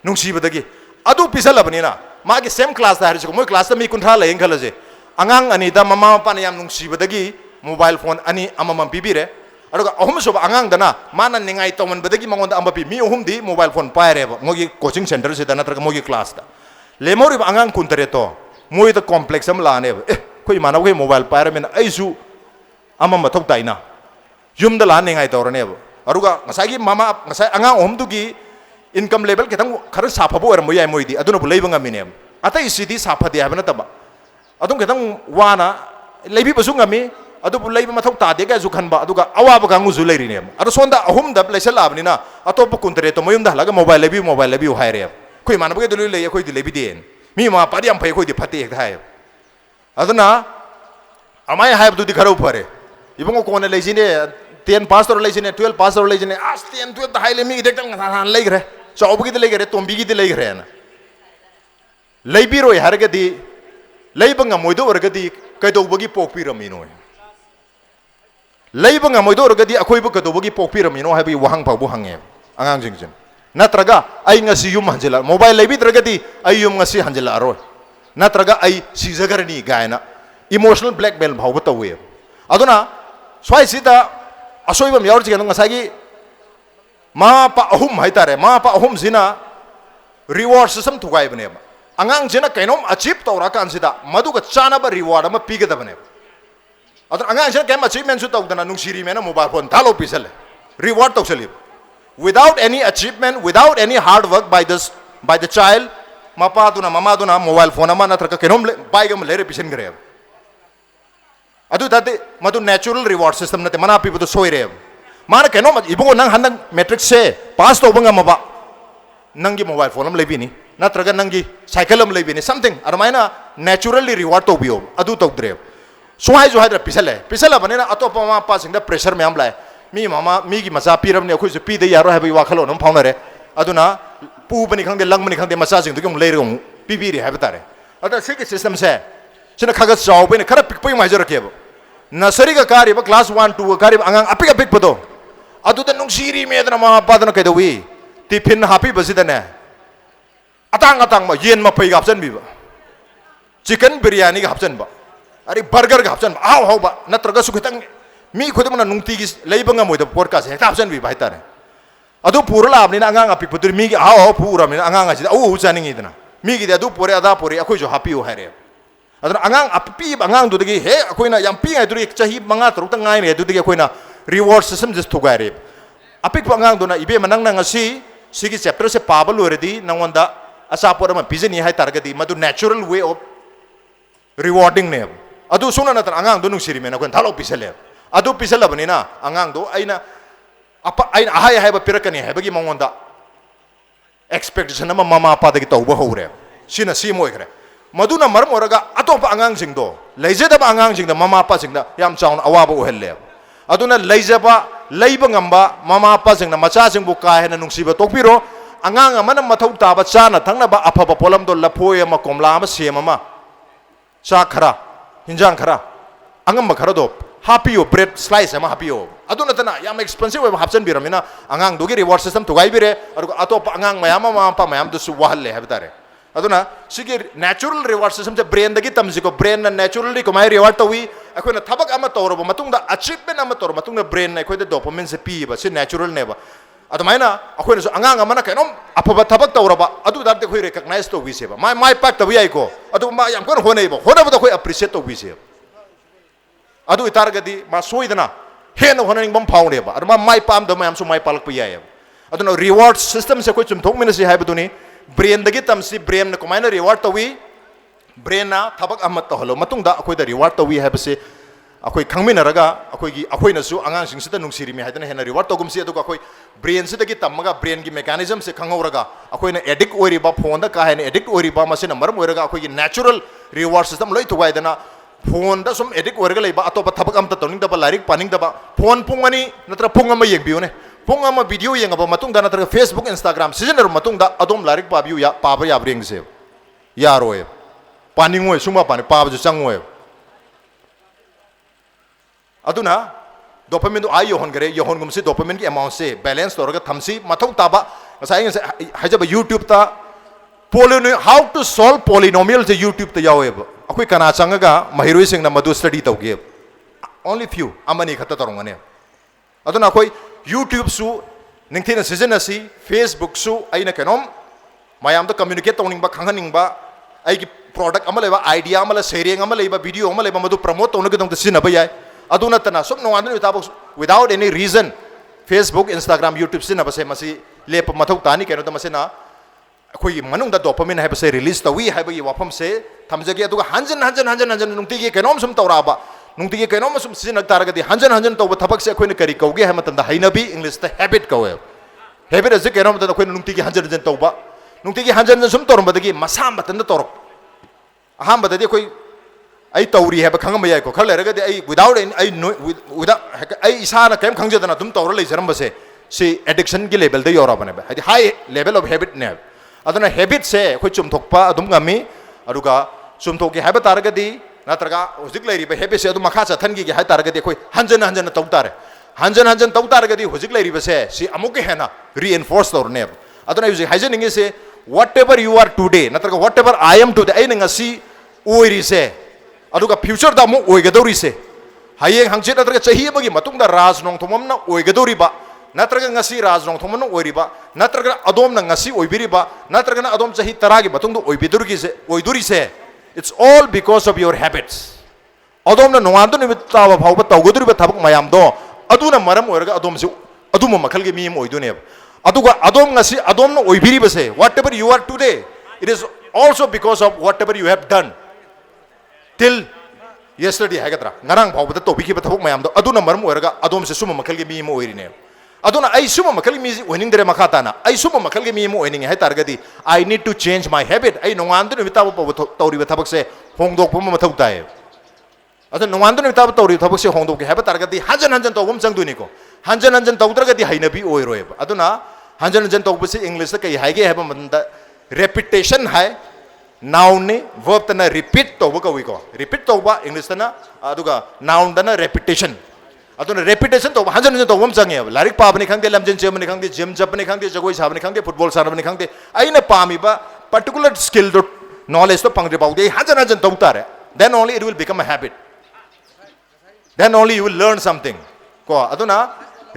nungsi badagi adu pisala bani na ma gi same class da harisi ko moi class ta mi kuntha la yeng khalaje angang ani da mama pa na yam nungsi badagi mobile phone ani amamam pibire aduga ahum soba angang dana mana ningai to man badagi mangonda ambapi mi ahum di mobile phone paire ba mogi coaching center se dana tra mogi class da lemori ba angang kuntare to moi da complex am la ne koi mana ko mobile paire men aisu amam mathok taina yum da la ningai to ne ba aduga ngasai mama ngasai angang ahum du gi income level ketang khar safa bo er moyai moi di aduna bu leiba ngami atai sidi safa di habana taba adung ketang wana leibi basu ngami adu bu leiba mathok ta de ga ju khanba aduga awa ba gangu zu leiri ne adu sonda ahum da leisal abni na atop kuntare to moyum da halaga mobile lebi haire koi man ba ge dulu le koi di lebi den mi ma padi am phai koi di phate ek thai aduna amai haib du di kharo phare ibungo kone leisine 10 pass tor leisine 12 pass tor leisine as 10 12 da haile mi dekang han leigre so obugi de leigre tombi gi de leigre na leibiro harga di leibanga moido warga di kai do bagi pokpi ramino leibanga moido warga di akoi bu ka do bagi pokpi ramino habi wahang pa bu hange angang jingjin natraga ai ngasi yum hanjela mobile leibi traga di ai yum ngasi hanjela aro natraga ai sijagarni gaina emotional blackmail bhaw batawe aduna swai sida asoibam yaur jigan ngasagi ma pa ahum haitare ma pa ahum zina reward system thugai bane angang jena kainom achieve tawra kan sida madu ka chana ba reward ma piga da bane adun angang jena kem achievement su taw dana nung siri mena mobile phone thalo pisale reward taw sali without any achievement without any hard work by the child mapa duna mama duna mobile phone ma na tra ka kainom bai gam lere pisen gre adu date madu natural reward system nate mana pibu to soire mana kainom ibungo nang handang matrix se pass to banga maba nangi mobile phone am lebi ni natraga nangi cycle am lebi ni something armaina naturally reward to biyo adu to dre so hai jo hai pisale banena atopa ma pa singda pressure me am lai mi mama mi gi macha piram ne khoi se pi de yaro hai bi wakhalo nam phaunare aduna pu bani khangde lang bani khangde macha sing du kyong leir gong pi pi ri hai batare ada sik system se sina khaga chaw bani khara pik pai mai jor kebo nursery ka kari ba class 1 2 kari angang apik pado adu da nung siri me da ma pa da kai do wi tiffin happy basidane atang ma yen ma pai ga hapsan bi ba chicken biryani ga hapsan ba ari burger ga hapsan ba aw ba natraga su khitang mi khodam na nungti gi leibanga moi da podcast he hapsan bi ba tare adu pura la abni na angang apik pudur mi gi aw pura mi angang a ji au chaning idna mi gi adu pore ada pore akoi jo happy ho hare adu angang api angang du gi he akoi na yam pi ngai du ek chahi manga tru ta ngai ne du gi akoi na reward system just thugare apik angang du na ibe manang na ngasi sigi chapter se pabal already nangonda asa por ma pizeni hai targadi madu natural way of rewarding ne adu suna na angang du nung siri me na kon thalo pisale adu pisala bani na angang du aina ahai hai ba pirakani hai bagi mangonda expectation ma mama pa dagi tawba hore sina si moi kre madu na mar moraga atop angang sing do leije da angang sing da mama pa sing da yam chaun awaba uhelle aduna leijaba leiba ngamba mama pa sing na macha sing bu ka hena nungsiba tokpiro angang amana mathau taba chana thangna ba aphaba polam do lapoi ma komla ma sem ma cha khara hinjang khara angam ba khara do happy bread slice ma happy aduna tana yam expensive wa hapsan biramina angang do gi reward system to gai bire atop angang mayam ma pa mayam do su wahalle habtare aduna sigi natural reward system se brain dagi tamsiko brain na naturally ko mai reward to wi akoina thabak ama tawro matungda achievement ama tawro matungda brain na akoida dopamine se pi ba se natural ne ba adumaina akoina so angang ama na kainom apaba thabak tawro ba adu darte khoi recognize to wi se ba mai pak to wi ai ko adu ma yam kon honei ba hona ba to khoi appreciate to wi se adu itargadi ma soidana hen honaning bam phaune ba adu ma mai pam do ma yam so mai palak pi ai aduna reward system se khoi chum thok mina se hai baduni brain dagi tamsi brain na kumaina reward to wi brain na thabak amat to holo matung da akoi da reward to wi ha base akoi khangmina raga akoi gi akoi na su angang sing sita nungsiri mi haidana hena reward to gum si adu akoi brain sita gi tamaga brain gi mechanism se khangau raga akoi na addict ori ba phone da ka hena addict ori ba masina maram oi raga akoi gi natural reward system loi to wai dana phone da sum addict ori ga lei ba atopa thabak am ta toning da ba larik paning da ba phone pungani natra pungama yengbiyu ne pung ama video yang apa matung dana terke Facebook Instagram season matung da adom larik pabiu ya paba ya bring se ya roe पानिंगोय सुमा पानी पाबजु चंगोय अदुना dopamine आई योहन करे Yohan गुमसे dopamine की amount से balance तोरगा थमसी मथौ ताबा हाइजब YouTube ता how to solve polynomial से YouTube ता यावेब अखोई कना चंगगा Maheiroisingda मधु study तौगे only few amani खत्ता तोरंगने अदुना अखोई YouTube सु निंगथेना सीजन असी Facebook सु आइना केनोम मायाम तो communicate तौनिंगबा खंगनिंगबा आइगी product अमा लेबा idea अमा ले sharing अमा लेबा video अमा लेबा मधु promote तौनगे तौंग सिनबा याय अदुना तना सब नोंगान ताबक without any reason Facebook Instagram YouTube सिनबा से मसी लेप मथौ तानी केनो त मसेना अखोई मनुंग दा dopamine है बसे release तवी है बगी वाफम से थमजगे अदुगा हंजन नुंगतिगे केनोम सुम तौराबा नुंगतिगे केनोम सुम सिनक तारगदी हंजन तौब थबक से अखोई करी कौगे है मतंदा हैनबी इंग्लिश ता habit कौवे habit अजे केनोम त अखोई नुंगतिगे हंजन तौबा नुंगतिगे हंजन सुम तौरबदगी मसा मतंदा तौरक अहाम बददी अखोई आई तौरी है खंगम याय को खर लेरगदी आई विदाउट आई इसाना केम खंगजदना तुम तौर लेजरम बसे सी एडिक्शन की लेवल दे योराबने बे हाई लेवल ऑफ हैबिट ने अदना हैबिट से अखोई चुमथोकपा अदुम गमी अदुगा चुमथोके हाबे तारगदी नत्रगा हुजिक लेरिबे हैबिट से अदुम मखा चथनगी के हाय तारगदी अखोई हंजन तौ तारे हंजन तौ तारगदी हुजिक लेरिबे से सी अमुके हेना रीइंफोर्स तौरने अदना युजिक हाइजनिंग से whatever you are today नत्रगा whatever I am today I ngasi ओइरी से अदुगा फ्यूचर दा मु ओइगदौरी से हायें हंगचित नत्रगा चही बगी मतुंगदा राज नोंथोममना ओइगदौरीबा नत्रगा ngasi राज नोंथोममना ओइरिबा नत्रगा अदोम न ngasi ओइबिरिबा नत्रगा अदोम चही 10 गी मतुंगदो ओइबिदुरगी से ओइदुरी से it's all because of your habits अदोम न नोंगादो निमित तावा फावबा तौगदुरिबा थबक मयाम दो अदुना मरम ओइरगा अदोम से अदुम मखल गे मीम ओइदुने अदुगा अदोम ngasi अदोम न ओइबिरिबा से whatever you are today it is also because of whatever you have done till yesterday है कतरा नरंग भाव तो बिकी बथबक मयाम दो अदुना मरम ओइरगा अदोम से सुम मखल गे मीम ओइरिने अदुना आई सुम मखल मी ओइनिंग दरे मखाताना आई सुम मखल गे मीम ओइनिंग है तारगदी I need to change my habit आई नोंगान दु निमिता बो तौरी बथबक से होंगदोक पम मथौ ताय अदु नोंगान दु निमिता तौरी थबक से होंगदोक के है तारगदी हंजन तौबम चंगदुनी को हंजन तौद्रगदी हैनबी ओइरोय अदुना हंजन तौबसे इंग्लिश कई हाइगे है मंदा रेपिटेशन है noun ni verb tana repeat tauba kawi ko repeat tauba english tana aduga noun tana repetition aduna repetition tauba hanjan tauba change larik pa bani khangde lamjin chem ni khangde gym jab ni khangde jagoi sab ni khangde football sab ni khangde aina pami ba particular skill do knowledge to pangre baude hanjan tauta re then only it will become a habit then only you will learn something ko aduna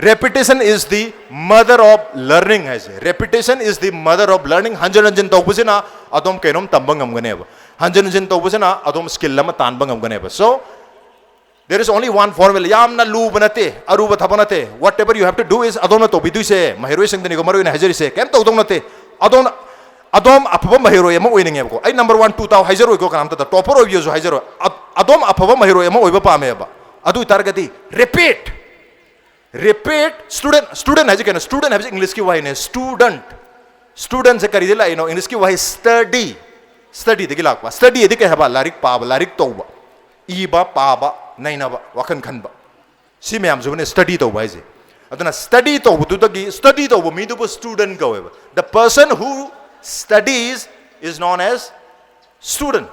repetition is the mother of learning है repetition is the mother of learning हंजन तौबसेना अदोम कैनोम तंबंग हमगनेब हंजन तौबसेना अदोम स्किल लम तानबंग हमगनेब so there is only one formula यामना लूब नते अरुब थबनते whatever you have to do is अदोम न तौबिदु से Maheiroisingda नि गमरो इन हजरी से केम तौदों नते अदोम अफबम Maheiroi म ओइनिंग को आई नंबर 1 2 ताउ हजरो को काम त टॉपर ओइयो जो हजरो अदोम अफबम Maheiroi म ओइबा पामेबा अदु तारगदी repeat student है जो student है इंग्लिश की वाही ने student से करी दिला इनो इंग्लिश की वाही study देखी लाग पा study ये दिखे है बा लारिक पाब लारिक तोबा ईबा पाबा नैनाबा वखन खनबा सी में हम जो ने study तोबा है जे अदना study तोबु तो तकी study तोबु मी तो student का Veeba the person who studies is known as student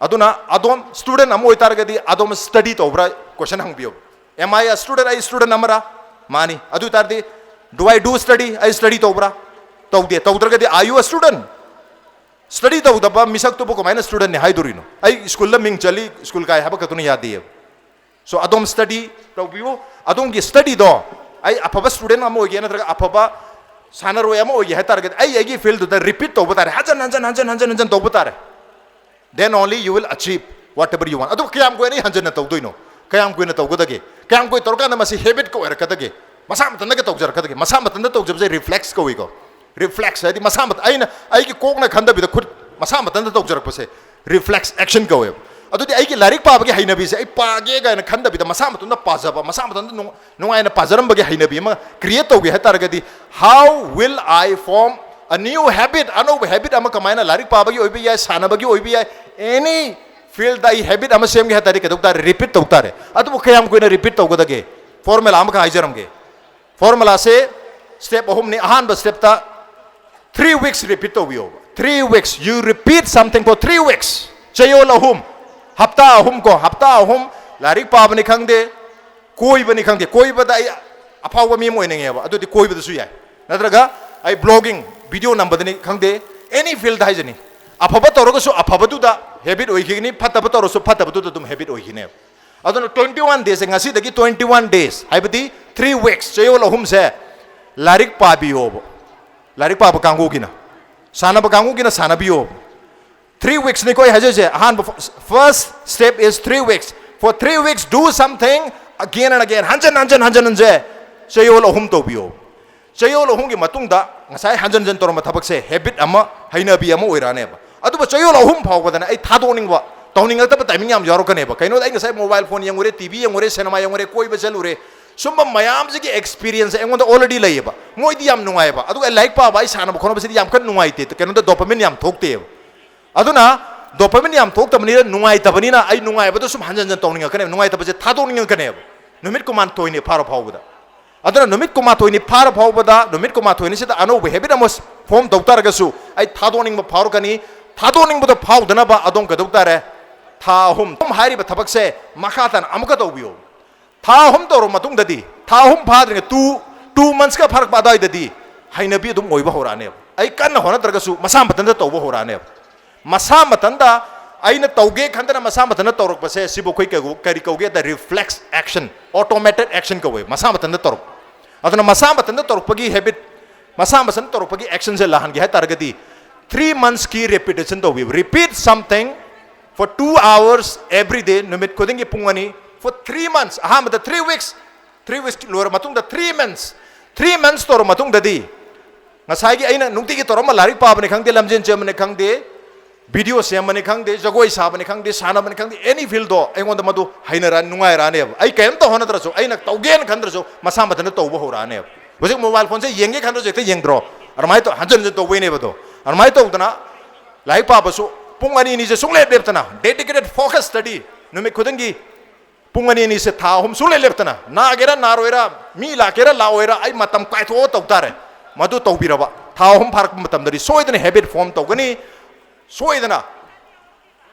अदना अदोम student हम ओइ तारगदी अदोम study तोबरा क्वेश्चन हंग बियो am I a student I student namara mani adu tardi do I do study I study tobra tawde tawdragadi are you a student study tawdaba misak to ko maina student ne haidurino ai school la ming chali school kai haba katuni yadi so adom study tawbiu adom gi study do ai apaba student amo gi na traga apaba sanaro amo gi hatargadi ai gi field to repeat to batare hanjan to batare then only you will achieve whatever you want adu kiyam ko ni hanjan na tawdoino kayam ko na tawgodage kayam ko torka na masi habit ko erakadage masa matanda ka tawjar masa matanda tawjab se reflex ko wi ko reflex है मसा मत आई ना आई की Coke ना खंदा भी तो खुद मसा मतन तो जरक पसे रिफ्लेक्स एक्शन को है अदुदी आई की लारिक पाबगे हाइनबी से आई पागे गा ना खंदा भी तो मसा मतन पाजबा मसा मतन नुंगाय ना पाजरम बगे हाइनबी म क्रिएट तोगे है तारगदी how will I form a new habit अनो हैबिट अम कमायना लारिक पाबगे ओइबी या सानबगे ओइबी या एनी फील्ड दाई हैबिट अम सेम गे तारिक तो रिपीट तोता रे अदु खयाम कोइना रिपीट तोगदगे फॉर्मूला अम का हाइजरमगे फॉर्मूला से स्टेप होम ने अहान ब स्टेप ता 3 weeks repeat to 3 weeks. You repeat something for 3 weeks. Chayol ahum. Hapta ahum ko. Hapta ahum. Larik pa ba ni khang de. Koi ba ni khang de. Koi ba da ay apaw ba mi mo ineng yaba. Ado di koi ba da suyay. Natraga ay blogging video number ni khang de. Any field da jani. Apaba toro ko so apaba tu da habit oikini. Pata ba toro so pata ba tu da tum habit oikini. Ado 21 days. Ngasi dagi 21 days. Ay bati 3 weeks. Chayol ahum se. Larik pa biyo. Larik pa ba kangu kina. Sana ba kangu kina sana biyo. 3 weeks ni koi haje first step is 3 weeks. For 3 weeks do something again and again. Hanjan Chayol ahum to biyo. Chayol ahum ki matung da ngasai hanjan toro matabak se habit ama hainabi ama oirane ba. Adu ba chayol ahum phau ba dana ai thadoning ba. Tawning ta ba timing yam yaro kane ba. Kaino ai ngasai mobile phone yang ure TV yang ure cinema yang ure koi ba chalure. Sumba mayam ji experience engon da already lai ba. Moi di yam nungai ba. Adu like pa ba ai sana ba khono ba si yam kan nungai te. Kaino da dopamine yam thokte ba. Aduna dopamine yam thok tamani nungai tabani na ai nungai ba to sum hanjan tawning kane nungai ta ba je thadoning kane ba. Numit ko man toine pharo phau ba. Aduna numit ko ma toine pharo phau ba da numit ko ma toine se da ano habit amos form doktar ga su ai thadoning ba pharo kani thadoning ba to phau dana ba adong ka doktar e tha hum tum hari ba thabak se makhatan amuka to biyo tha hum to ro matung dadi tha hum phadre 2 months ka pharak ba dai dadi haina bi dum oiba horane ai kan hona targa su masam batan da to bo horane masa matanda aina tauge khandana masa matanda torok pase sibo koi kari kauge the reflex action automated action ko we masa matanda torok aduna masa matanda torok pagi habit masa matanda torok pagi action se lahan ge ha targati 3 months ki repetition to we repeat something for 2 hours every day numit kodingi pungani for 3 months aha mata 3 weeks lor matung da 3 months tor matung da di ngasai gi aina nungti gi torom lari pa bane khangde lamjen chemane khangde video semane khangde jagoi sabane khangde sana bane khangde any field do engon da madu hainara nungai rane ai kaim to hona draso aina taugen khandraso masa matana tawbo horane bojik mobile phone se yenge khandro jekte yengdro armai to hanjan to wene bado armai to dana lai pa basu pungani ni je sungle leptana dedicated focus study nume khudangi pungani ni se tha hum sungle leptana na gera na roira mi la kera la oira ai matam kai tho tawtare madu tawbiraba tha hum pharak matam dari soidane habit form tawgani soidana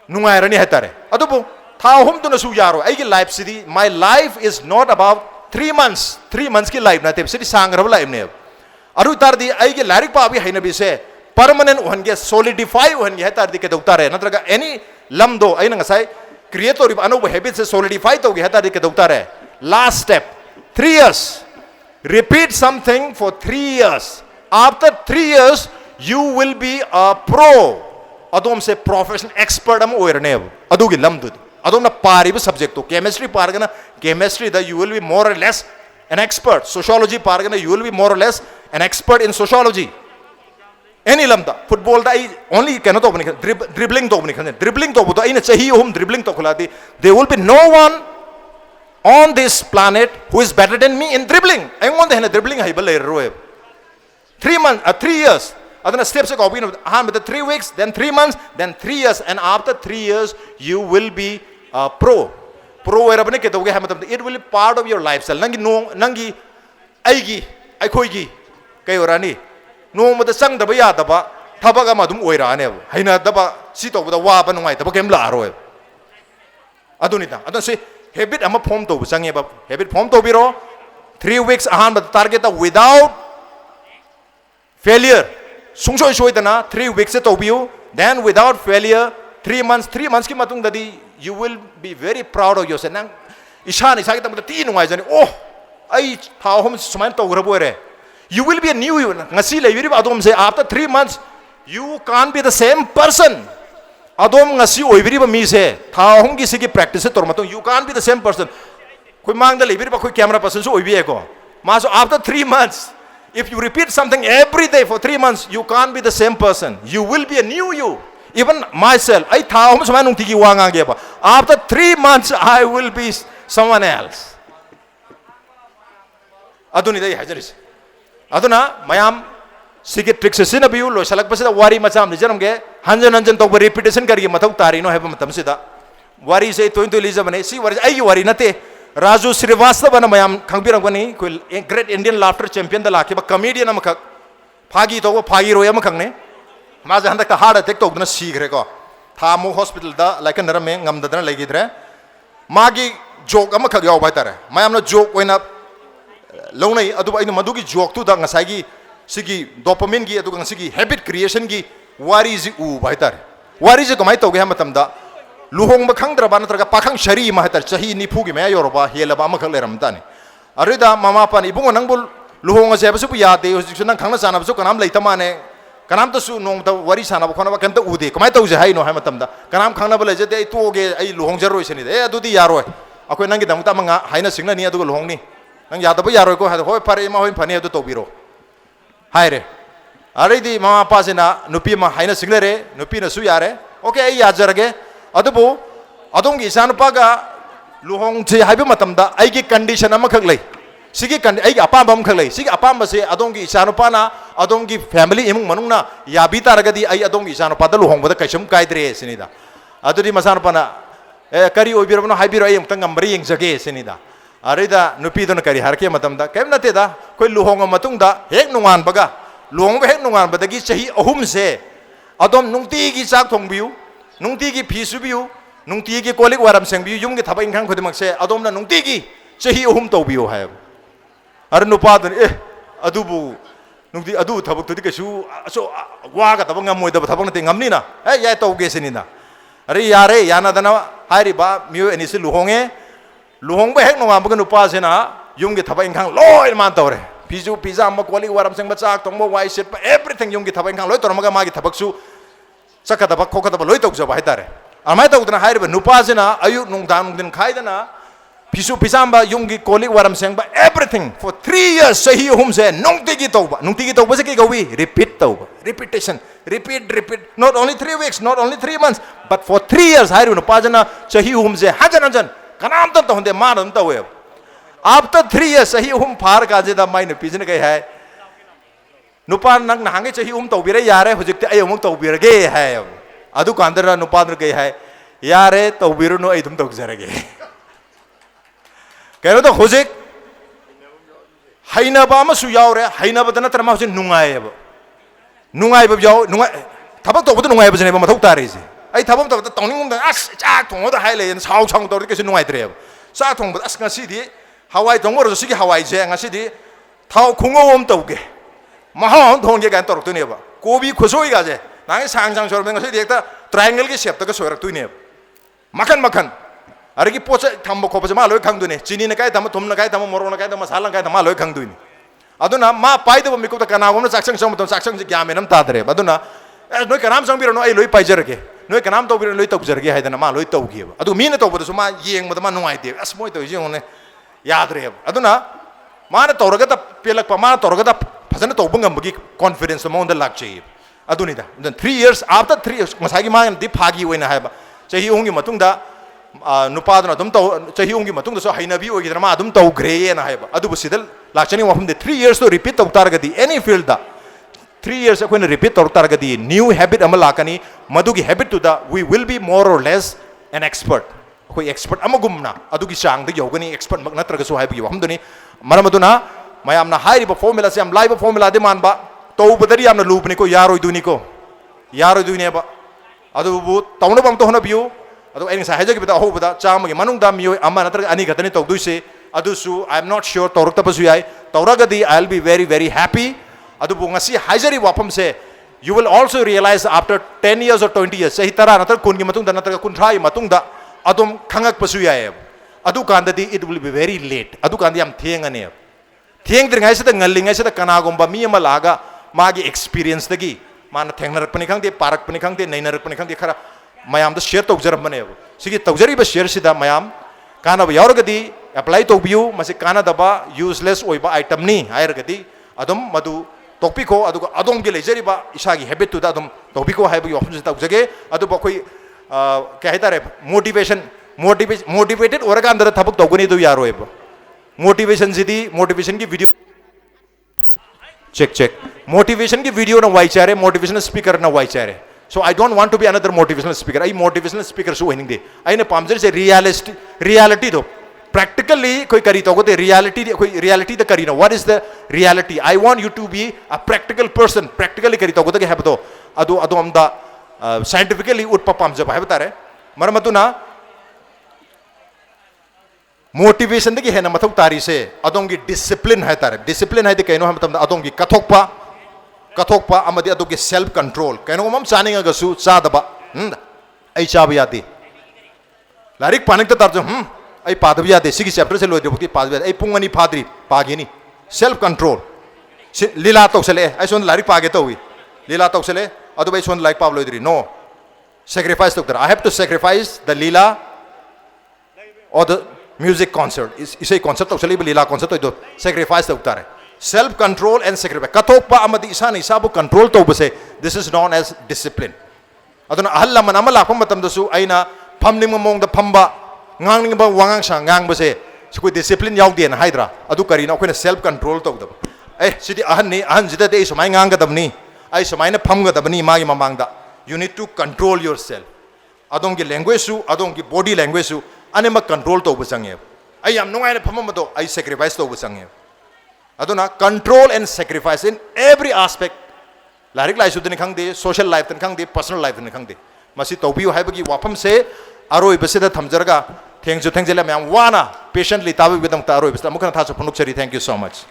nungai rani hatare adubu tha hum duna su yaro ai gi life sidi my life is not about 3 months ki life na te sidi sangrab life ne aru tar di ai gi larik pa bi haina bi se permanent one ge solidify one ge hatar di ke doktare natraga any lamdo ai na ngasai creator anu habit se solidify to ge hatar di ke doktare last step 3 years repeat something for 3 years after 3 years you will be a pro adom se professional expert am oirne adu gi lamdu adom na pari subject to chemistry pargana chemistry that you will be more or less an expert sociology pargana you will be more or less an expert in sociology any lamda football da only cannot open dribbling to open dribbling to bodo ina chahi hum dribbling to khulati there will be no one on this planet who is better than me in dribbling I want the dribbling hai bal 3 years adana steps ko obin with the 3 weeks then 3 months then 3 years and after 3 years you will be pro era bane ke doge ha matlab it will be part of your lifestyle nangi ai khoi gi kai orani no ma da sang da ba ya da ba thaba ga ma dum oira ne haina da ba si to da wa ba ngai da ba kem la ro aduni da adon se habit ama form to sange ba habit form to biro 3 weeks ahan ba target without failure sungsoi soi dana 3 weeks to biu then without failure 3 months ki matung dadi you will be very proud of yourself nang isha ni sa ki tamda ti nungai jani oh ai tha hom suman to grabo re you will be a new you ngasi le yuri adom se after 3 months you can't be the same person adom ngasi oibiri ba mi se tha hom ki sigi practice tor matung you can't be the same person koi mang da le yuri ba koi camera person so oibi ko ma so after 3 months if you repeat something every day for 3 months you can't be the same person you will be a new you even myself I tha hom sama nung tigi wanga ge ba after 3 months I will be someone else aduni dai hajaris aduna mayam sigi tricks sina biu lo salak pasida wari macham ni janam ge hanjan to repetition kari mathau tari no heba matam sida wari se toin to liza bane si wari nate Raju Srivastava na mayam khangbirang bani ko great Indian laughter champion da lakhe ba comedian am khak phagi to phagi roya am khangne माजे हंदक heart attack तौदना सीग्रे को थामु hospital दा like नरमे ngam लेगिद्रे मागी joke अमा खग याव बाइतारे मायामना joke ओइना लौनै अदु अइना मदुगी joke तु दा ngसागी सिगी dopamine गी अदु ngसिगी हैबिट क्रिएशन गी वारी जी उ बाइतारे वारी जे कमाइ तौगे मतमदा लुहोंग खंगद्रबा नत्रगा पाखंग शरी मा हतर चही निफु गी मया योरबा हेलबा अमा खग लेरमतानी अरुदा मामा पानी इबुंग नंगबु लुहोंग से बसु यादे हुजिसु नंग खंगना साना बसु कनाम लेतमाने कनाम तसु नोंग ता वारी साना बखोना केंत उदे कमाइ तौजे हाइनो हाय मतमदा कनाम खंगना बले जे दे तोगे आई लुहोंग जरोय सनी दे अदुदी यारोय अखोय नंगी दमता मंगा हाइना सिंगना नि अदु लुहोंग नि नंग यादब यारोय को होय फारे मा होय फनी अदु तोबिरो हायरे अरेदी मामा पासेना नुपी मा हाइना सिंगले नुपी नसु यारे ओके आई याजरगे अदुबु अदोंगी इसानुपागा लुहोंग से हाइबे मतमदा आइगी कंडीशन अमा खग लै सिगी आइगी अपाम बम खग लै सिगी अपाम से अदोंगी इसानुपाना अदोंगी फैमिली इमुंग मनुंगना याबी तारगदी आई अदोंगी इसानुपादा लुहोंगबदा कैसम कायद्रे सिनिदा अदुदी मसानुपाना ए करी ओबिरबनो हाइबिरो आई अमतंग अंबरी यंगजगे सिनिदा अरेदा नुपीदोना करी हारके मतमदा केम नतेदा कोई लुहोंग मतुंगदा हेक नुंगान बगा लुहोंग हेक नुंगान बदगी चही अहुम से अदोम नुंगतीगी चाक थोंगबियु नुंगतीगी फीसुबियु नुंगतीगी कोलिक वारम सेंगबियु युमगे थबक इंखांग खुदिमकसे अदोमना नुंगतीगी चही अहुम तौबियु हाय अर नुपादन ए अदुबु नुंगती अदु थबक तुदि केसु असो वागा तबक ngam थबक नते ngamnina ए याय तौगे सेनिना अरे यारे यानादना हारिबा मियो एनिसे लुहोंगे लुहोंग हेक नोंगाबग नुपासेना युमगे थबक इंखांग लोय मान तौरे पिजु पिजा अम कोलिक वारम सेंग बचाक तोंबो वाइ सेट एवरीथिंग युमगे थबक इंखांग लोय तोरमगा मागी थबकसु सकदबक खोकदब लोय तौजबा हायतारे अमाय तौदना हारिबा नुपासेना अयु नुंगदान नुंगदिन खायदना पिसु पिसांबा युंगी कोलिक वारम सेंगबा एवरीथिंग फॉर 3 years सही हुम से नुंगतिगी तौबा से की गवी रिपीट तौबा repetition repeat not only 3 weeks not only 3 months but for 3 years हारिबा नुपाजना सही हुम से हजन हजन कनाम त तोंदे मान तौवे आफ्टर 3 years सही हुम फार काजेदा माइने पिजन गय है नुपा नंग नहांगे सही हुम तौबिरे यारे हुजिकते अय अमुक तौबिरगे है अदु कांदरा नुपादर गय है यारे तौबिरुनो अय तुम तौजरगे कहनो तो हुजिक हाइनबा अमसु यावरे हाइनबा नत्र मा हुजिक नुंगाइब याव नुंगाइ थबक तौबद नुंगाइब जने मथौ तारेजे अय थबम तब तौनिंग अस चाक थोंगद हाइले साउ सांग तौर केसु नुंगाइत्रे चाक थोंग अस ngasiदी हवाई थोंगरो सिगी हवाई जे ngasiदी थाव खुंगोम तौगे महां थोंगे गान तौरतुनेबा कोबी खुसोई गाजे नांगे सांग सांग सोरबे ngasiदी एकता ट्रायंगल के शेप तक सोरक्तुने मखन मखन अरे की पोच थम्ब खोपसे मा लोय खंगदुने चिनी न काय थम तुम न काय थम मोरो न काय थम मसाला न काय थम लोय खंगदुनी अदुना मा पाइदब मिकुत कनागोम चाक्संग सम तम चाक्संग जे ग्यामेनम तादरे अदुना ए नोय कनाम संबिरो नो आई लोय पाइजरगे नोय कनाम तौबिरो लोय तौजरगे हायदना मा लोय तौगिब अदु मीन तौबदसु मा येंगबद मा नुंगाइते अस मोय तौजि ओने यादरे अदुना माने तौरगा त पेलक मा तौरगा त फजन तौब ngambगी कॉन्फिडेंस मोंद लाकचे अदुनिदा 3 years आफ्टर 3 years मसागी मा दि फागी ओइना हायबा चही ओंगी मतुंगदा नुपादना तुम तौ चही ओंगी मतुंग दसो हाइनबी ओगिदना मा तुम तौ ग्रे ना हायबा अदुबु सिदल लाचनी वफम दे 3 years तो रिपीट तौ तारगदी एनी फील्ड दा 3 years अखोइन रिपीट तौ तारगदी न्यू हैबिट अम लाकनी मदुगी हैबिट टू दा we will be more or less an expert अखोइ एक्सपर्ट अमगुमना अदुगी चांग द योगनी एक्सपर्ट मक नत्रगसो हायबगी वफम दुनी मरमदुना मयामना हाइरिबा फॉर्मुला से हम लाइव फॉर्मुला दे मानबा तौबदरी यामना लूबनी को यारोय दुनीबा अदुबु तौनो बम तो होनबियु अदो एनी सा हेजगे बता होबदा चामगे मनुंगदा मियो अमा नत्र अनि गतनी तौदुइसे अदुसु आई एम नॉट श्योर तौरक्तबसु याय तौरगदी I will be very very happy अदुबु ngasi हाइजरी वाफम से you will also realize after 10 years or 20 years सही तरह नत्र कुनगी मतुंगदा नत्र कुनथ्राई मतुंगदा अदुम खंगकपसु याय अदु कांददी it will be very late अदु कांदी याम थेंगने थेंगद्रिङाइ से ngaliङाइ से कनागुम्बा मी अमा लागा मागी एक्सपीरियंस दगी माना थेंगनरकपनि खंगदे पारकपनि खंगदे नैनरकपनि खंगदे खरा मयाम शेयर तौजरबने सिगी तौजरीब शेयर सिदा मयाम कानब यावरगदी अप्लाई तौबियु मसे कानदबा यूजलेस ओइबा आइटम नि हायरगदी अदुम मदु तोपिको अदुग अदोम गे लेजरीबा इसागी हैबिट तुदा अदुम तौबिको हायबगी ऑप्शन से तौजगे अदुब कोई क्या हाइतारे मोटिवेटेड ओरगा अंदर थबक तौगनी दु यारोयब मोटिवेशन की वीडियो चेक मोटिवेशन की वीडियो न वाइचारे मोटिवेशनल स्पीकर न वाइचारे So I don't want to be another motivational speaker. I motivational speaker so winning day. I ne pamzer se reality do practically koi kari to gote reality the kari no, what is the reality? I want you to be a practical person, practically kari to gote ke habato adu amda scientifically utpa pamja ba habtare maramatuna motivation de ki hena mathau tari se adongi discipline hai tare, discipline hai de kaino ham tamda adongi kathokpa amadi adogi self control kaino mam chaninga gasu chadaba ai chabu yadi larik panik ta tarjo ai padab yade sigi chapter se loide bukti padab ai pungani phadri pageni self control lila toksele ai son larik page to wi lila toksele adu bai son like pab loidri no sacrifice toktar I have to sacrifice the lila or the music concert is a concert toksele lila concert to sacrifice toktar self control and sacrifice kathokpa amadi isa ni isabu control to base this is known as discipline aduna ahalla manama lakpa matam dasu aina phamning mong da phamba ngang ba wangang sa ngang base sikoi discipline yaudi na haidra adu kari na koina self control to da sidi ahan jida de somai ngang ga dabni ai somai na pham ga dabni magi mamangda you need to control yourself adongi language su adongi body language su anema control to busange ai am nungai na phamma do ai sacrifice to busange aduna control and sacrifice in every aspect larik lai su den khangde social life den khangde personal life den khangde masi tobiu haibagi wafam se aroi beseda thamjarga thank you mayam wana patiently tabi bidam ta aroi besda mukana tha so punuk chari thank you so much